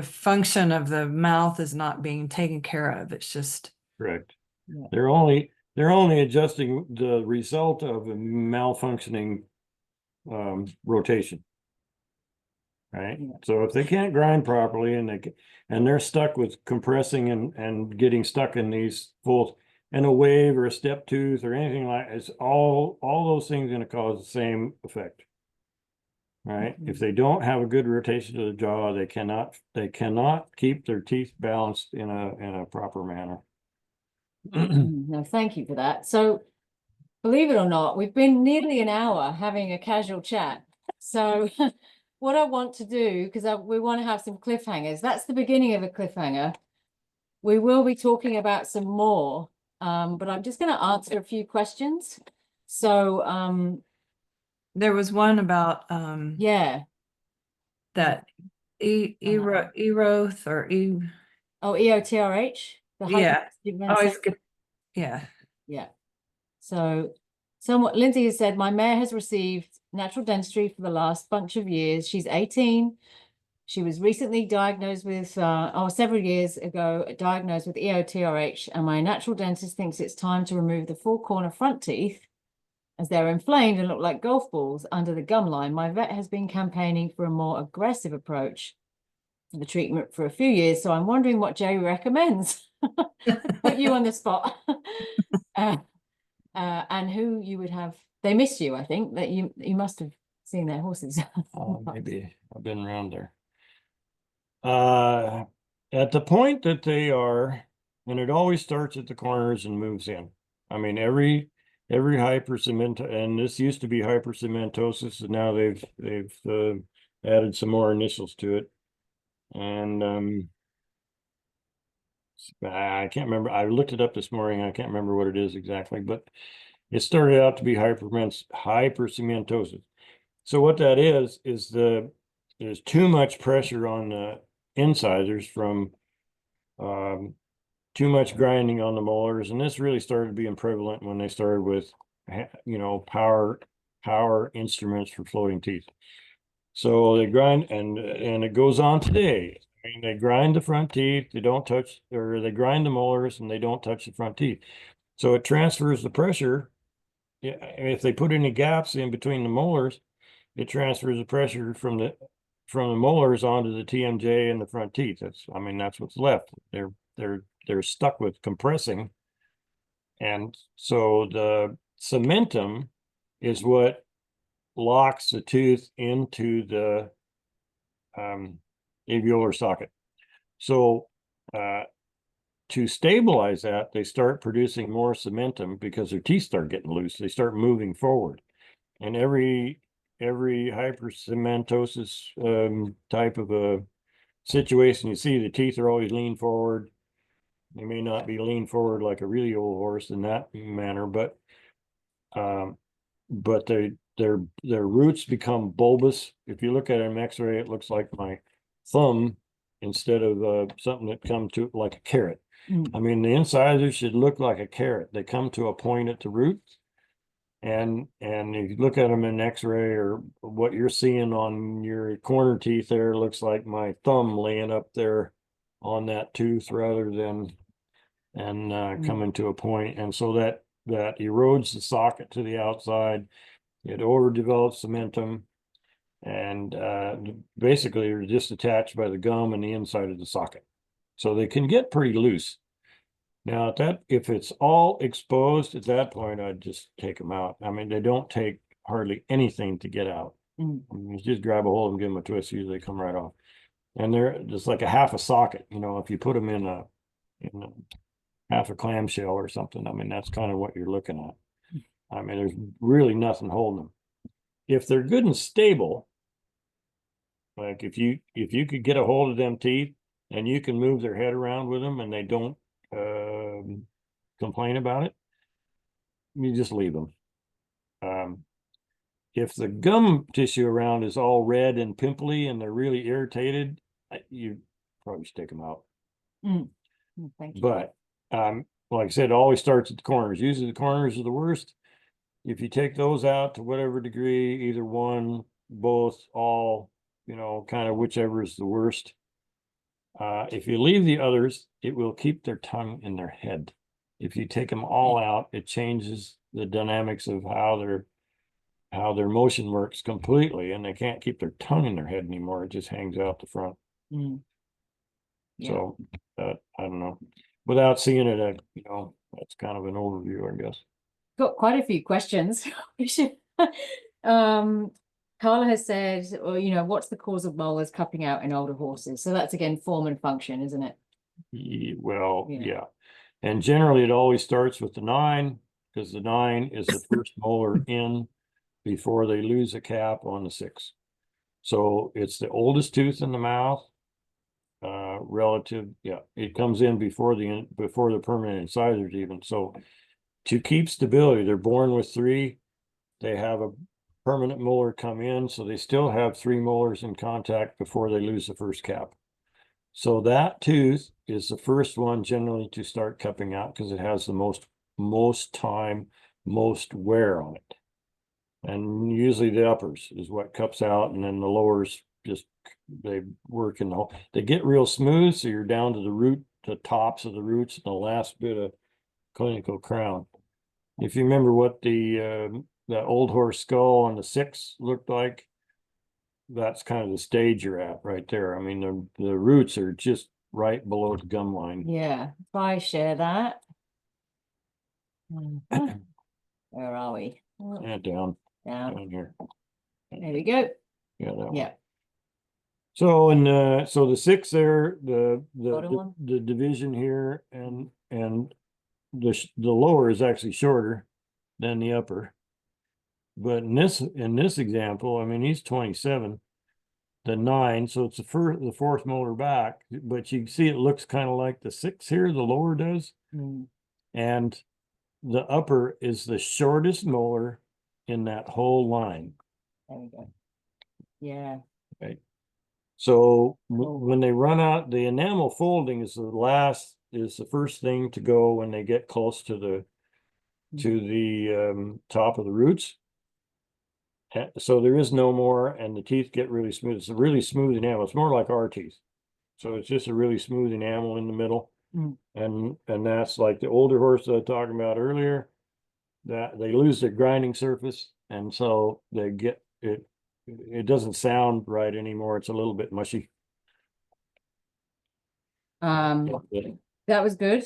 function of the mouth is not being taken care of. It's just Correct. Yeah. They're only adjusting the result of a malfunctioning rotation. Right. Yeah. So if they can't grind properly and they're stuck with compressing and getting stuck in these full and a wave or a step tooth or anything like it's all those things going to cause the same effect. Right. If they don't have a good rotation to the jaw, they cannot keep their teeth balanced in a proper manner. No, thank you for that. So, believe it or not, we've been nearly an hour having a casual chat. So, what I want to do, because we want to have some cliffhangers, that's the beginning of a cliffhanger. We will be talking about some more, but I'm just going to answer a few questions. So, there was one about yeah. that eroth or Oh, EOTRH. The yeah. Always hypersensitive good. Yeah. Yeah. So somewhat Lindsay has said, my mare has received natural dentistry for the last bunch of years. She's 18. She was recently diagnosed with, several years ago, diagnosed with EOTRH, and my natural dentist thinks it's time to remove the 4 corner front teeth as they're inflamed and look like golf balls under the gum line. My vet has been campaigning for a more aggressive approach to the treatment for a few years, so I'm wondering what Jay recommends. Put you on the spot. And who you would have. They miss you, I think, that you must have seen their horses. Maybe I've been around there. At the point that they are, and it always starts at the corners and moves in. I mean, every hypercement, and this used to be hypercementosis, and now they've added some more initials to it. And I can't remember. I looked it up this morning. I can't remember what it is exactly, but it started out to be hypercementosis. So what that is there's too much pressure on the incisors from too much grinding on the molars, and this really started being prevalent when they started with power instruments for floating teeth. So they grind, and it goes on today. I mean, they grind the front teeth, they don't touch, or they grind the molars and they don't touch the front teeth. So it transfers the pressure. If they put any gaps in between the molars, it transfers the pressure from the molars onto the TMJ and the front teeth. That's what's left. They're stuck with compressing. And so the cementum is what locks the tooth into the alveolar socket. So to stabilize that, they start producing more cementum because their teeth start getting loose. They start moving forward. And every hypercementosis type of a situation you see, the teeth are always lean forward. They may not be lean forward like a really old horse in that manner, but their roots become bulbous. If you look at an X-ray, it looks like my thumb instead of something that comes to like a carrot. I mean, the incisors should look like a carrot. They come to a point at the root, and if you look at them in X-ray or what you're seeing on your corner teeth there, looks like my thumb laying up there on that tooth rather than coming to a point. And so that erodes the socket to the outside. It overdevelops cementum, and basically they're just attached by the gum and the inside of the socket. So they can get pretty loose. Now, if it's all exposed at that point, I'd just take them out. I mean, they don't take hardly anything to get out. I mean, you just grab a hold and give them a twist, usually they come right off. And they're just like a half a socket, you know, if you put them in a half a clamshell or something, I mean, that's kind of what you're looking at. I mean, there's really nothing holding them. If they're good and stable, like if you could get a hold of them teeth and you can move their head around with them and they don't complain about it, you just leave them. If the gum tissue around is all red and pimply and they're really irritated, you probably should take them out. Thank you. But like I said, it always starts at the corners. Usually the corners are the worst. If you take those out to whatever degree, either one, both, all, you know, kind of whichever is the worst. If you leave the others, it will keep their tongue in their head. If you take them all out, it changes the dynamics of how their motion works completely, and they can't keep their tongue in their head anymore. It just hangs out the front. Yeah. So I don't know. Without seeing it, you know, that's kind of an overview, I guess. Got quite a few questions. We should Carla has said, well, you know, what's the cause of molars cupping out in older horses? So that's again form and function, isn't it? Well, Yeah. yeah. And generally it always starts with the 9, because the 9 is the first molar in before they lose a cap on the 6. So it's the oldest tooth in the mouth, relative. Yeah, it comes in before the permanent incisors even. So to keep stability, they're born with 3. They have a permanent molar come in, so they still have 3 molars in contact before they lose the first cap. So that tooth is the first one generally to start cupping out because it has the most time, most wear on it. And usually the uppers is what cups out, and then the lowers just, they work in the whole, they get real smooth, so you're down to the root, the tops of the roots, and the last bit of clinical crown. If you remember what the old horse skull on the 6 looked like, that's kind of the stage you're at right there. I mean, the roots are just right below the gum line. Yeah. If I share that. Where are we? And down Down. here. There we go. Yeah, that one. Yeah. So so the 6 there, Bottom one? the division here, and the lower is actually shorter than the upper. But in this example, I mean, he's 27, the 9, so it's the 4th molar back, but you can see it looks kind of like the 6 here, the lower does. And the upper is the shortest molar in that whole line. There we go. Yeah. Right. So when they run out, the enamel folding is the first thing to go when they get close to the top of the roots. So there is no more, and the teeth get really smooth. It's a really smooth enamel. It's more like our teeth. So it's just a really smooth enamel in the middle. And that's like the older horse that I talked about earlier, that they lose their grinding surface, and so they get it. It doesn't sound right anymore. It's a little bit mushy. That was good.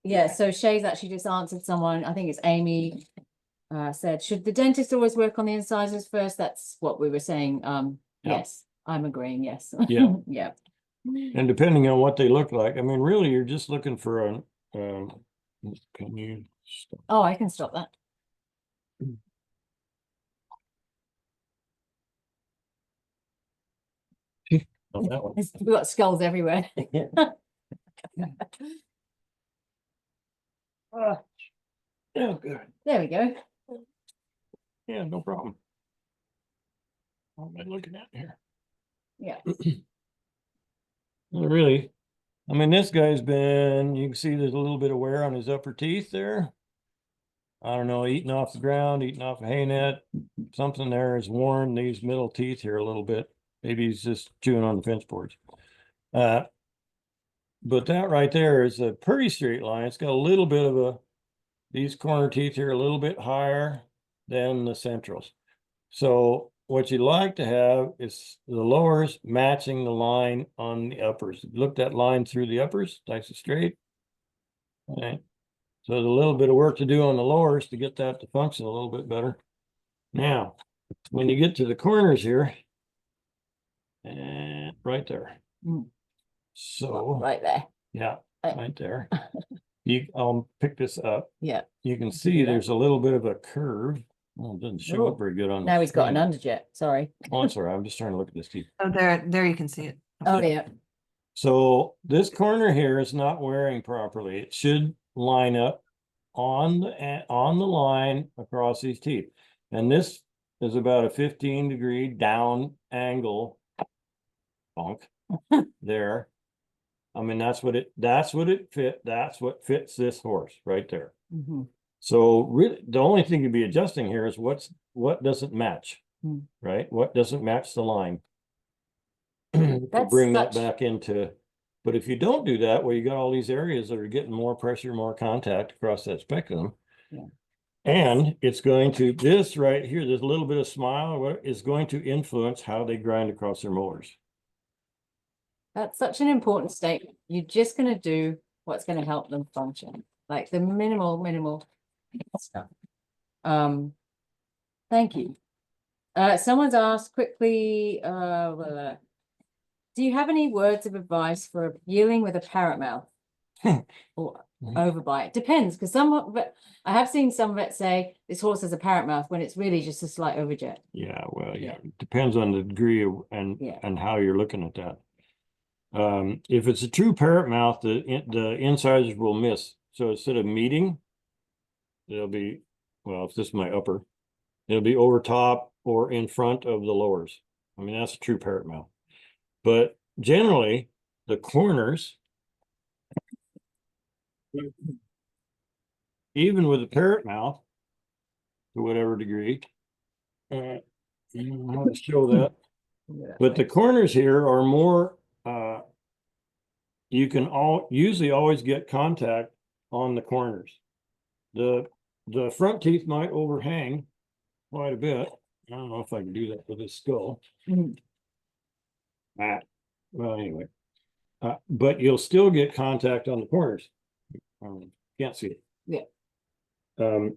Yeah, so Shay's actually just answered someone, I think it's Amy, said, should the dentist always work on the incisors first? That's what we were saying. Yes, I'm agreeing, yes. Yeah. Yeah. And depending on what they look like, I mean, really, you're just looking for an, can you stop? Oh, I can stop that. Oh, that one. We've got skulls everywhere. Yeah, good. There we go. Yeah, no problem. What am I looking at here? Yeah. Well, really, I mean, this guy's been, you can see there's a little bit of wear on his upper teeth there. I don't know, eating off the ground, eating off a hay net. Something there has worn these middle teeth here a little bit. Maybe he's just chewing on the fence boards. but that right there is a pretty straight line. It's got a little bit of these corner teeth here a little bit higher than the centrals. So what you like to have is the lowers matching the line on the uppers. Look that line through the uppers, nice and straight. Okay. So there's a little bit of work to do on the lowers to get that to function a little bit better. Now, when you get to the corners here, and right there. So Right there. yeah, right there. I'll pick this up. Yeah. You can see there's a little bit of a curve. Well, it doesn't show up very good on the Now he's got an screen. underjet. Sorry. Oh, I'm sorry. I'm just trying to look at this teeth. Oh, there you can see it. Oh, yeah. So this corner here is not wearing properly. It should line up on the line across these teeth. And this is about a 15-degree down angle there. I mean, that's what fits this horse right there. So really, the only thing to be adjusting here is what doesn't match, right? What doesn't match the line. To bring that back into, but if you don't do that, well, you got all these areas that are getting more pressure, more contact across that spectrum. Yeah. And it's going to, this right here, there's a little bit of smile is going to influence how they grind across their molars. That's such an important statement. You're just going to do what's going to help them function, like the minimal stuff. Thank you. Someone's asked quickly, do you have any words of advice for dealing with a parrot mouth or overbite? Depends, because I have seen some vets say this horse has a parrot mouth when it's really just a slight overjet. Yeah, well, yeah, it depends on the degree of, and how you're looking at that. If it's a true parrot mouth, the incisors will miss. So instead of meeting, it'll be, well, if this is my upper, it'll be over top or in front of the lowers. I mean, that's a true parrot mouth. But generally, the corners, even with a parrot mouth, to whatever degree, you want to show that. But the corners here are more, you can usually always get contact on the corners. The front teeth might overhang quite a bit. I don't know if I can do that with this skull. Well, anyway, but you'll still get contact on the corners. Can't see it. Yeah.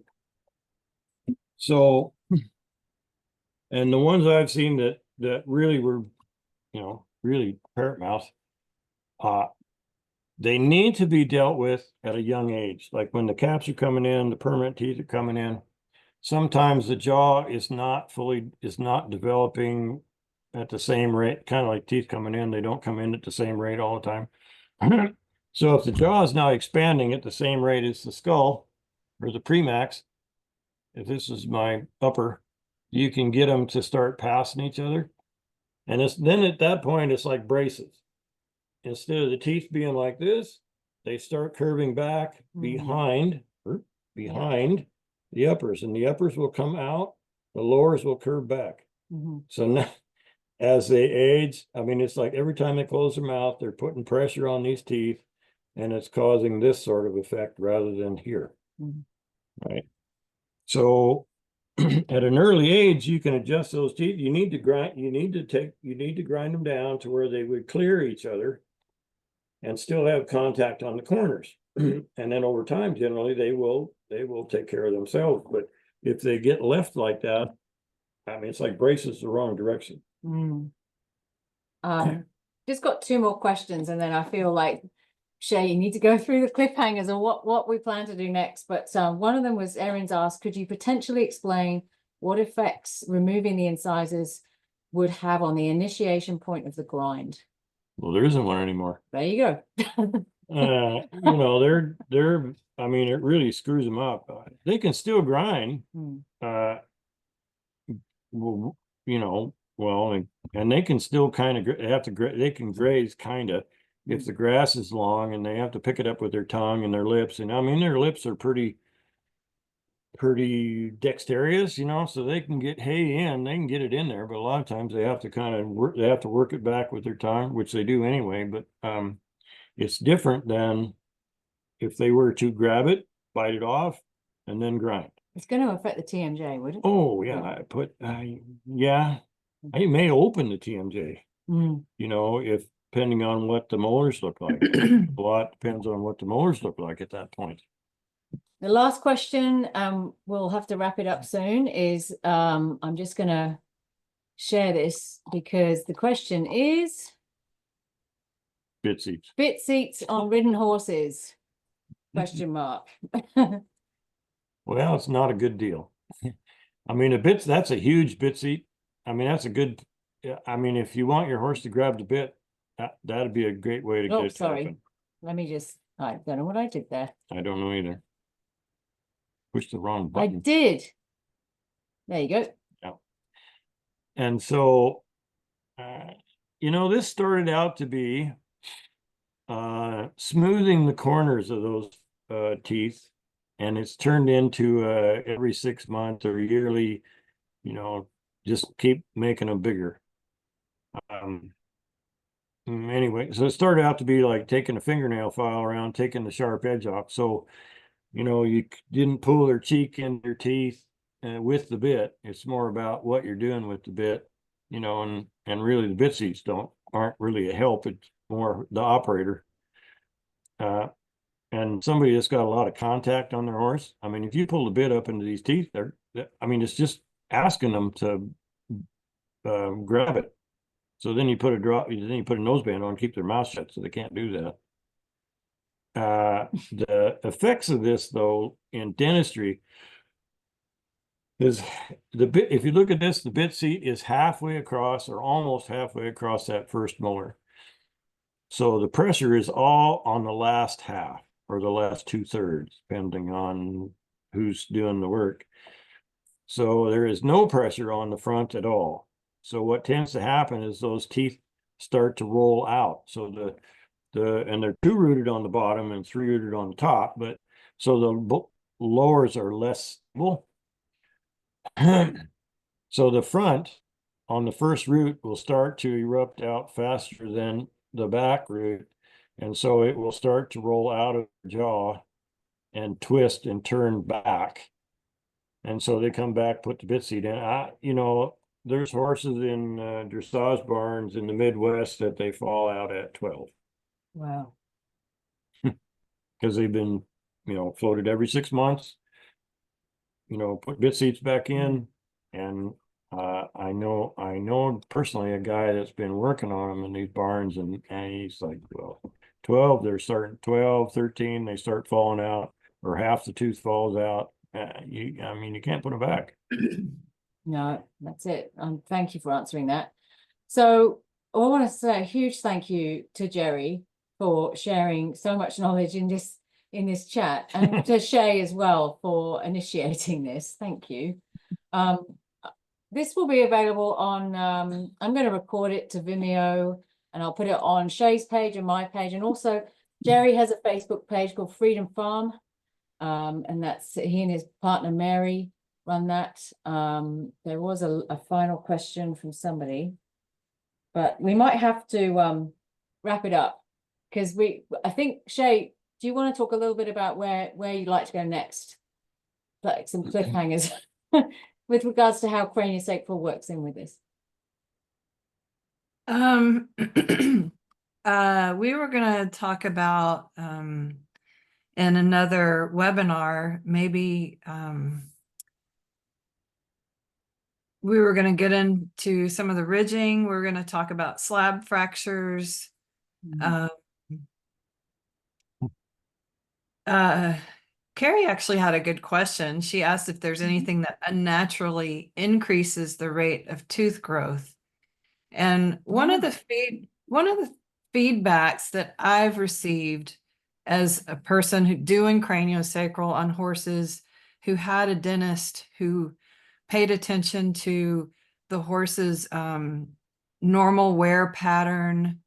So, and the ones I've seen that really were, really parrot mouth, they need to be dealt with at a young age. Like when the caps are coming in, the permanent teeth are coming in. Sometimes the jaw is not developing at the same rate, kind of like teeth coming in. They don't come in at the same rate all the time. So if the jaw is now expanding at the same rate as the skull or the premax, if this is my upper, you can get them to start passing each other. And then at that point, it's like braces. Instead of the teeth being like this, they start curving back behind the uppers, and the uppers will come out, the lowers will curve back. So now, as they age, I mean, it's like every time they close their mouth, they're putting pressure on these teeth, and it's causing this sort of effect rather than here. Right. So at an early age, you can adjust those teeth. You need to grind them down to where they would clear each other and still have contact on the corners. And then over time, generally they will take care of themselves. But if they get left like that, I mean, it's like braces the wrong direction. Just got two more questions, and then I feel like, Shea, you need to go through the cliffhangers and what we plan to do next. But one of them was Erin's asked, could you potentially explain what effects removing the incisors would have on the initiation point of the grind? Well, there isn't one anymore. There you go. They're I mean, it really screws them up. They can still grind, and they can still kind of they can graze kind of if the grass is long, and they have to pick it up with their tongue and their lips. And I mean, their lips are pretty dexterous, so they can get hay in, they can get it in there, but a lot of times they have to kind of work it back with their tongue, which they do anyway. But it's different than if they were to grab it, bite it off, and then grind. It's going to affect the TMJ, would it? Oh, yeah, yeah, I may open the TMJ, Mm. you know, if, depending on what the molars look like. A lot depends on what the molars look like at that point. The last question, we'll have to wrap it up soon, is I'm just going to share this because the question is Bit seats. bit seats on ridden horses, question mark. Well, it's not a good deal. I mean, that's a huge bit seat. I mean, that's a good, yeah, I mean, if you want your horse to grab the bit, that'd be a great way to get Oh, it to sorry. happen. Let me just, I don't know what I did there. I don't know either. Pushed the wrong I button. did. There you go. And so, you know, this started out to be smoothing the corners of those teeth, and it's turned into every 6 months or yearly, you know, just keep making them bigger. Anyway, so it started out to be like taking a fingernail file around, taking the sharp edge off. So, you know, you didn't pull their cheek in their teeth with the bit. It's more about what you're doing with the bit, you know, and really the bit seats aren't really a help. It's more the operator. And somebody that's got a lot of contact on their horse. I mean, if you pull the bit up into these teeth, I mean, it's just asking them to grab it. So then you put a noseband on, keep their mouth shut so they can't do that. The effects of this, though, in dentistry is if you look at this, the bit seat is halfway across or almost halfway across that first molar. So the pressure is all on the last half or the last 2/3, depending on who's doing the work. So there is no pressure on the front at all. So what tends to happen is those teeth start to roll out. So and they're 2 rooted on the bottom and 3 rooted on the top, but so the lowers are less stable. So the front on the first root will start to erupt out faster than the back root. And so it will start to roll out of the jaw and twist and turn back. And so they come back, put the bit seat in. You know, there's horses in dressage barns in the Midwest that they fall out at 12. Wow. Because they've been, you know, floated every 6 months, you know, put bit seats back in. And I know personally a guy that's been working on them in these barns, and he's like, well, 12, they're starting 12, 13, they start falling out, or half the tooth falls out. I mean, you can't put them back. No, that's it. Thank you for answering that. So I want to say a huge thank you to Jerry for sharing so much knowledge in this chat, and to Shea as well for initiating this. Thank you. This will be available on, I'm going to record it to Vimeo, and I'll put it on Shea's page and my page. And also Jerry has a Facebook page called Freedom Farm. And that's he and his partner, Mary, run that. There was a final question from somebody, but we might have to wrap it up because I think, Shea, do you want to talk a little bit about where you'd like to go next? Like some cliffhangers. With regards to how craniosacral works in with this. We were going to talk about in another webinar, maybe we were going to get into some of the ridging. We're going to talk about slab fractures. Carrie actually had a good question. She asked if there's anything that unnaturally increases the rate of tooth growth. And one of the feedbacks that I've received as a person who doing craniosacral on horses, who had a dentist who paid attention to the horse's normal wear pattern,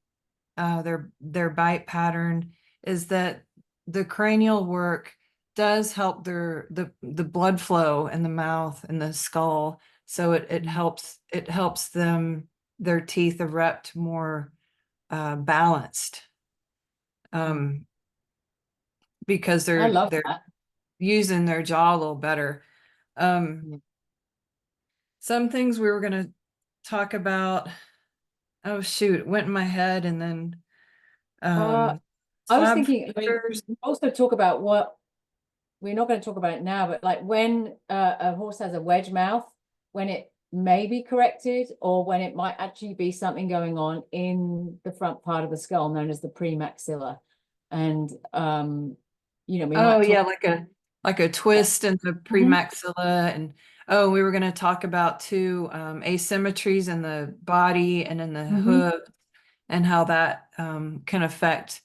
their bite pattern, is that the cranial work does help the blood flow in the mouth and the skull. So it helps them, their teeth erupt more balanced. Because I love they're that. using their jaw a little better. Yeah. Some things we were gonna talk about. Oh shoot, it went in my head, and then I was slab thinking, I mean, fractures. we also talk about what we're not going to talk about it now, but like when a horse has a wedge mouth, when it may be corrected, or when it might actually be something going on in the front part of the skull known as the premaxilla. And you know, we Oh might yeah, talk like a twist in the premaxilla, and oh, we were going to talk about too asymmetries in the body and in the hoof, and how that can affect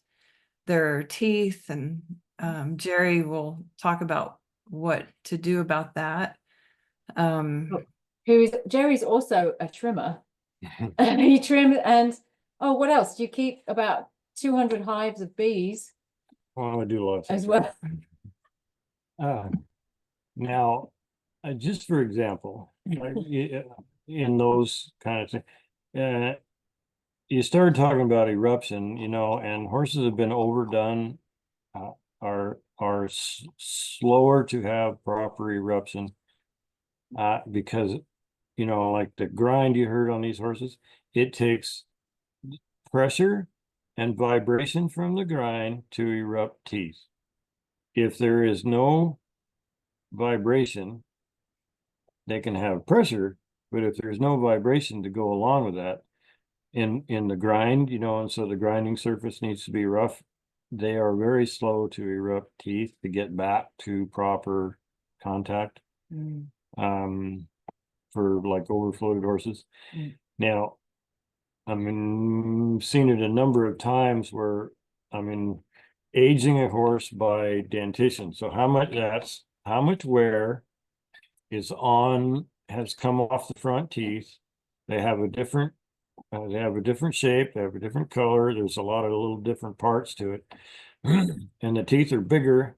their teeth. And Jerry will talk about what to do about that. who's Jerry's also a trimmer. He trims, and oh, what else? Do you keep about 200 hives of bees Well, I do lots of as well? now, just for example, like, in those kind of things, you started talking about eruption, you know, and horses have been overdone, are slower to have proper eruption, because, you know, like the grind you heard on these horses, it takes pressure and vibration from the grind to erupt teeth. If there is no vibration, they can have pressure, but if there's no vibration to go along with that in the grind, you know, and so the grinding surface needs to be rough, they are very slow to erupt teeth to get back to proper contact. For like overfloated horses. Now, I mean, seen it a number of times where, I mean, aging a horse by dentition. So how much wear has come off the front teeth. They have a different shape, they have a different color. There's a lot of little different parts to it. And the teeth are bigger.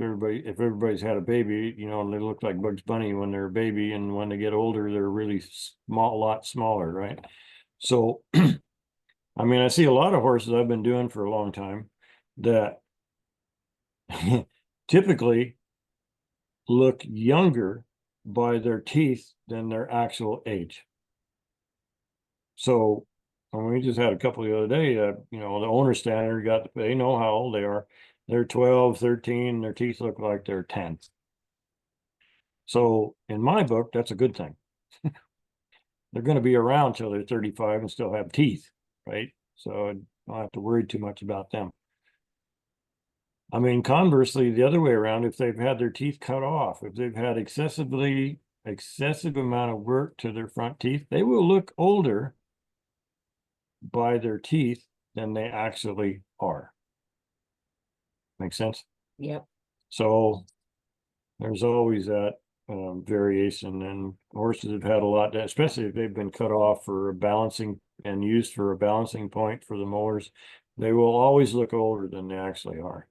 If everybody's had a baby, you know, they look like Bugs Bunny when they're a baby, and when they get older, they're really small, a lot smaller, right? So, I mean, I see a lot of horses I've been doing for a long time that typically look younger by their teeth than their actual age. So, I mean, we just had a couple the other day that, you know, the owner standard they know how old they are. They're 12, 13, their teeth look like they're 10. So in my book, that's a good thing. They're going to be around till they're 35 and still have teeth, right? So I don't have to worry too much about them. I mean, conversely, the other way around, if they've had their teeth cut off, if they've had excessive amount of work to their front teeth, they will look older by their teeth than they actually are. Make sense? Yep. So there's always that variation, and horses have had a lot, especially if they've been cut off for a balancing and used for a balancing point for the molars, they will always look older than they actually are.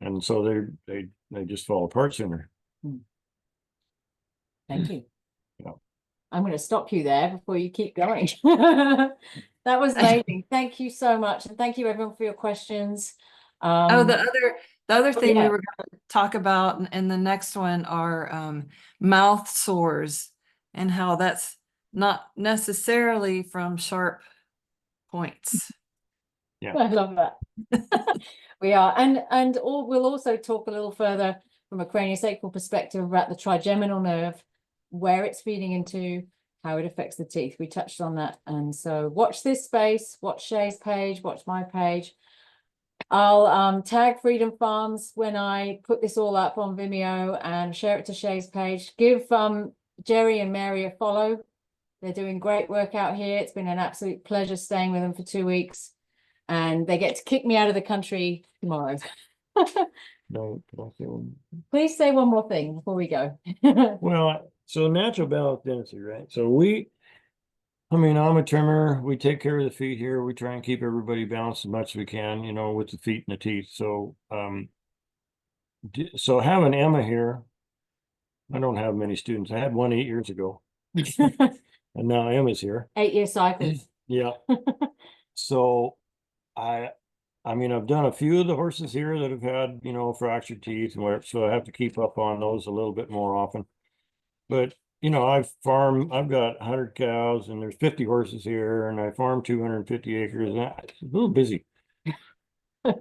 And so they just fall apart sooner. Thank you. Yeah. I'm going to stop you there before you keep going. That was amazing. Thank you so much. And thank you everyone for your questions. Oh, the other thing yeah. we were going to talk about in the next one are mouth sores, and how that's not necessarily from sharp points. Yeah. I love that. We are. And we'll also talk a little further from a craniosacral perspective about the trigeminal nerve, where it's feeding into, how it affects the teeth. We touched on that. And so watch this space, watch Shea's page, watch my page. I'll tag Freedom Farms when I put this all up on Vimeo and share it to Shea's page. Give Jerry and Mary a follow. They're doing great work out here. It's been an absolute pleasure staying with them for 2 weeks. And they get to kick me out of the country tomorrow. No, Please say one more thing before we go. well, so natural balance dentistry, right? So I mean, I'm a trimmer. We take care of the feet here. We try and keep everybody balanced as much as we can, you know, with the feet and the teeth. So, so having Emma here, I don't have many students. I had one 8 years ago, and now Emma's here. 8-year cycles. Yeah. So I mean, I've done a few of the horses here that have had, fractured teeth and whatever, so I have to keep up on those a little bit more often. But, I've got 100 cows and there's 50 horses here and I farm 250 acres. And it's a little busy.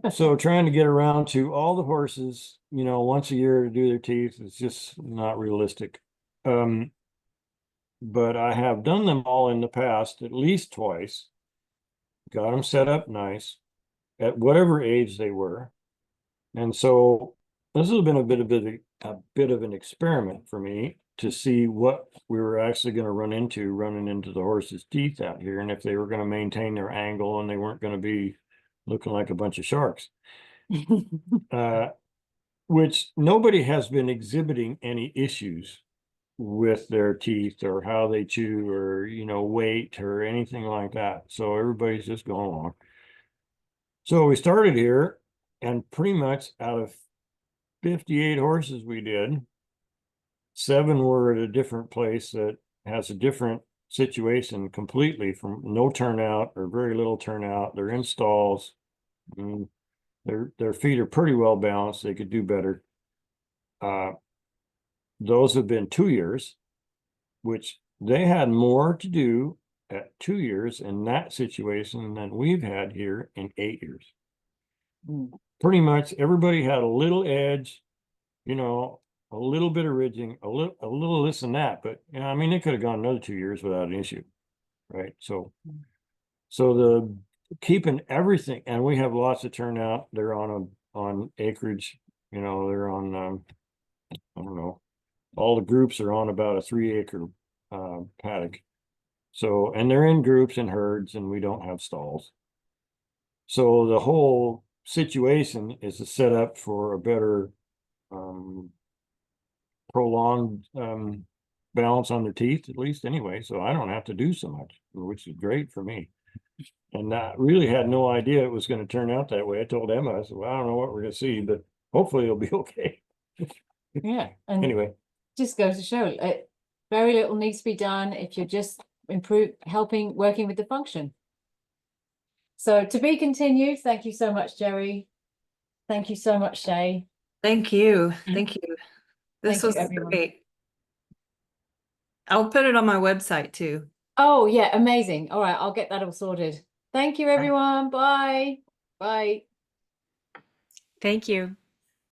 So trying to get around to all the horses, once a year to do their teeth, it's just not realistic. But I have done them all in the past, at least twice. Got them set up nice at whatever age they were. And so this has been a bit of an experiment for me to see what we were actually going to running into the horse's teeth out here, and if they were going to maintain their angle and they weren't going to be looking like a bunch of sharks. Which nobody has been exhibiting any issues with their teeth or how they chew or, weight or anything like that. So everybody's just going along. So we started here, and pretty much out of 58 horses we did, 7 were at a different place that has a different situation completely, from no turnout or very little turnout. They're in stalls. Their feet are pretty well balanced. They could do better. Those have been 2 years, which they had more to do at 2 years in that situation than we've had here in 8 years. Pretty much everybody had a little edge, a little bit of ridging, a little this and that, but I mean, they could have gone another 2 years without an issue, right? So the keeping everything, and we have lots of turnout. They're on acreage, they're on I don't know, all the groups are on about a 3-acre paddock. So, and they're in groups and herds, and we don't have stalls. So the whole situation is a setup for a better prolonged balance on their teeth, at least anyway. So I don't have to do so much, which is great for me. And I really had no idea it was going to turn out that way. I told Emma, I said, well, I don't know what we're going to see, but hopefully it'll be okay. Yeah. And Anyway, just goes to show very little needs to be done if you're just working with the function. So to be continued. Thank you so much, Jerry. Thank you so much, Shea. Thank you. Thank you. This Thank you, was everyone. great. I'll put it on my website too. Oh, yeah, amazing. All right, I'll get that all sorted. Thank you, everyone. Bye. Bye. Thank you.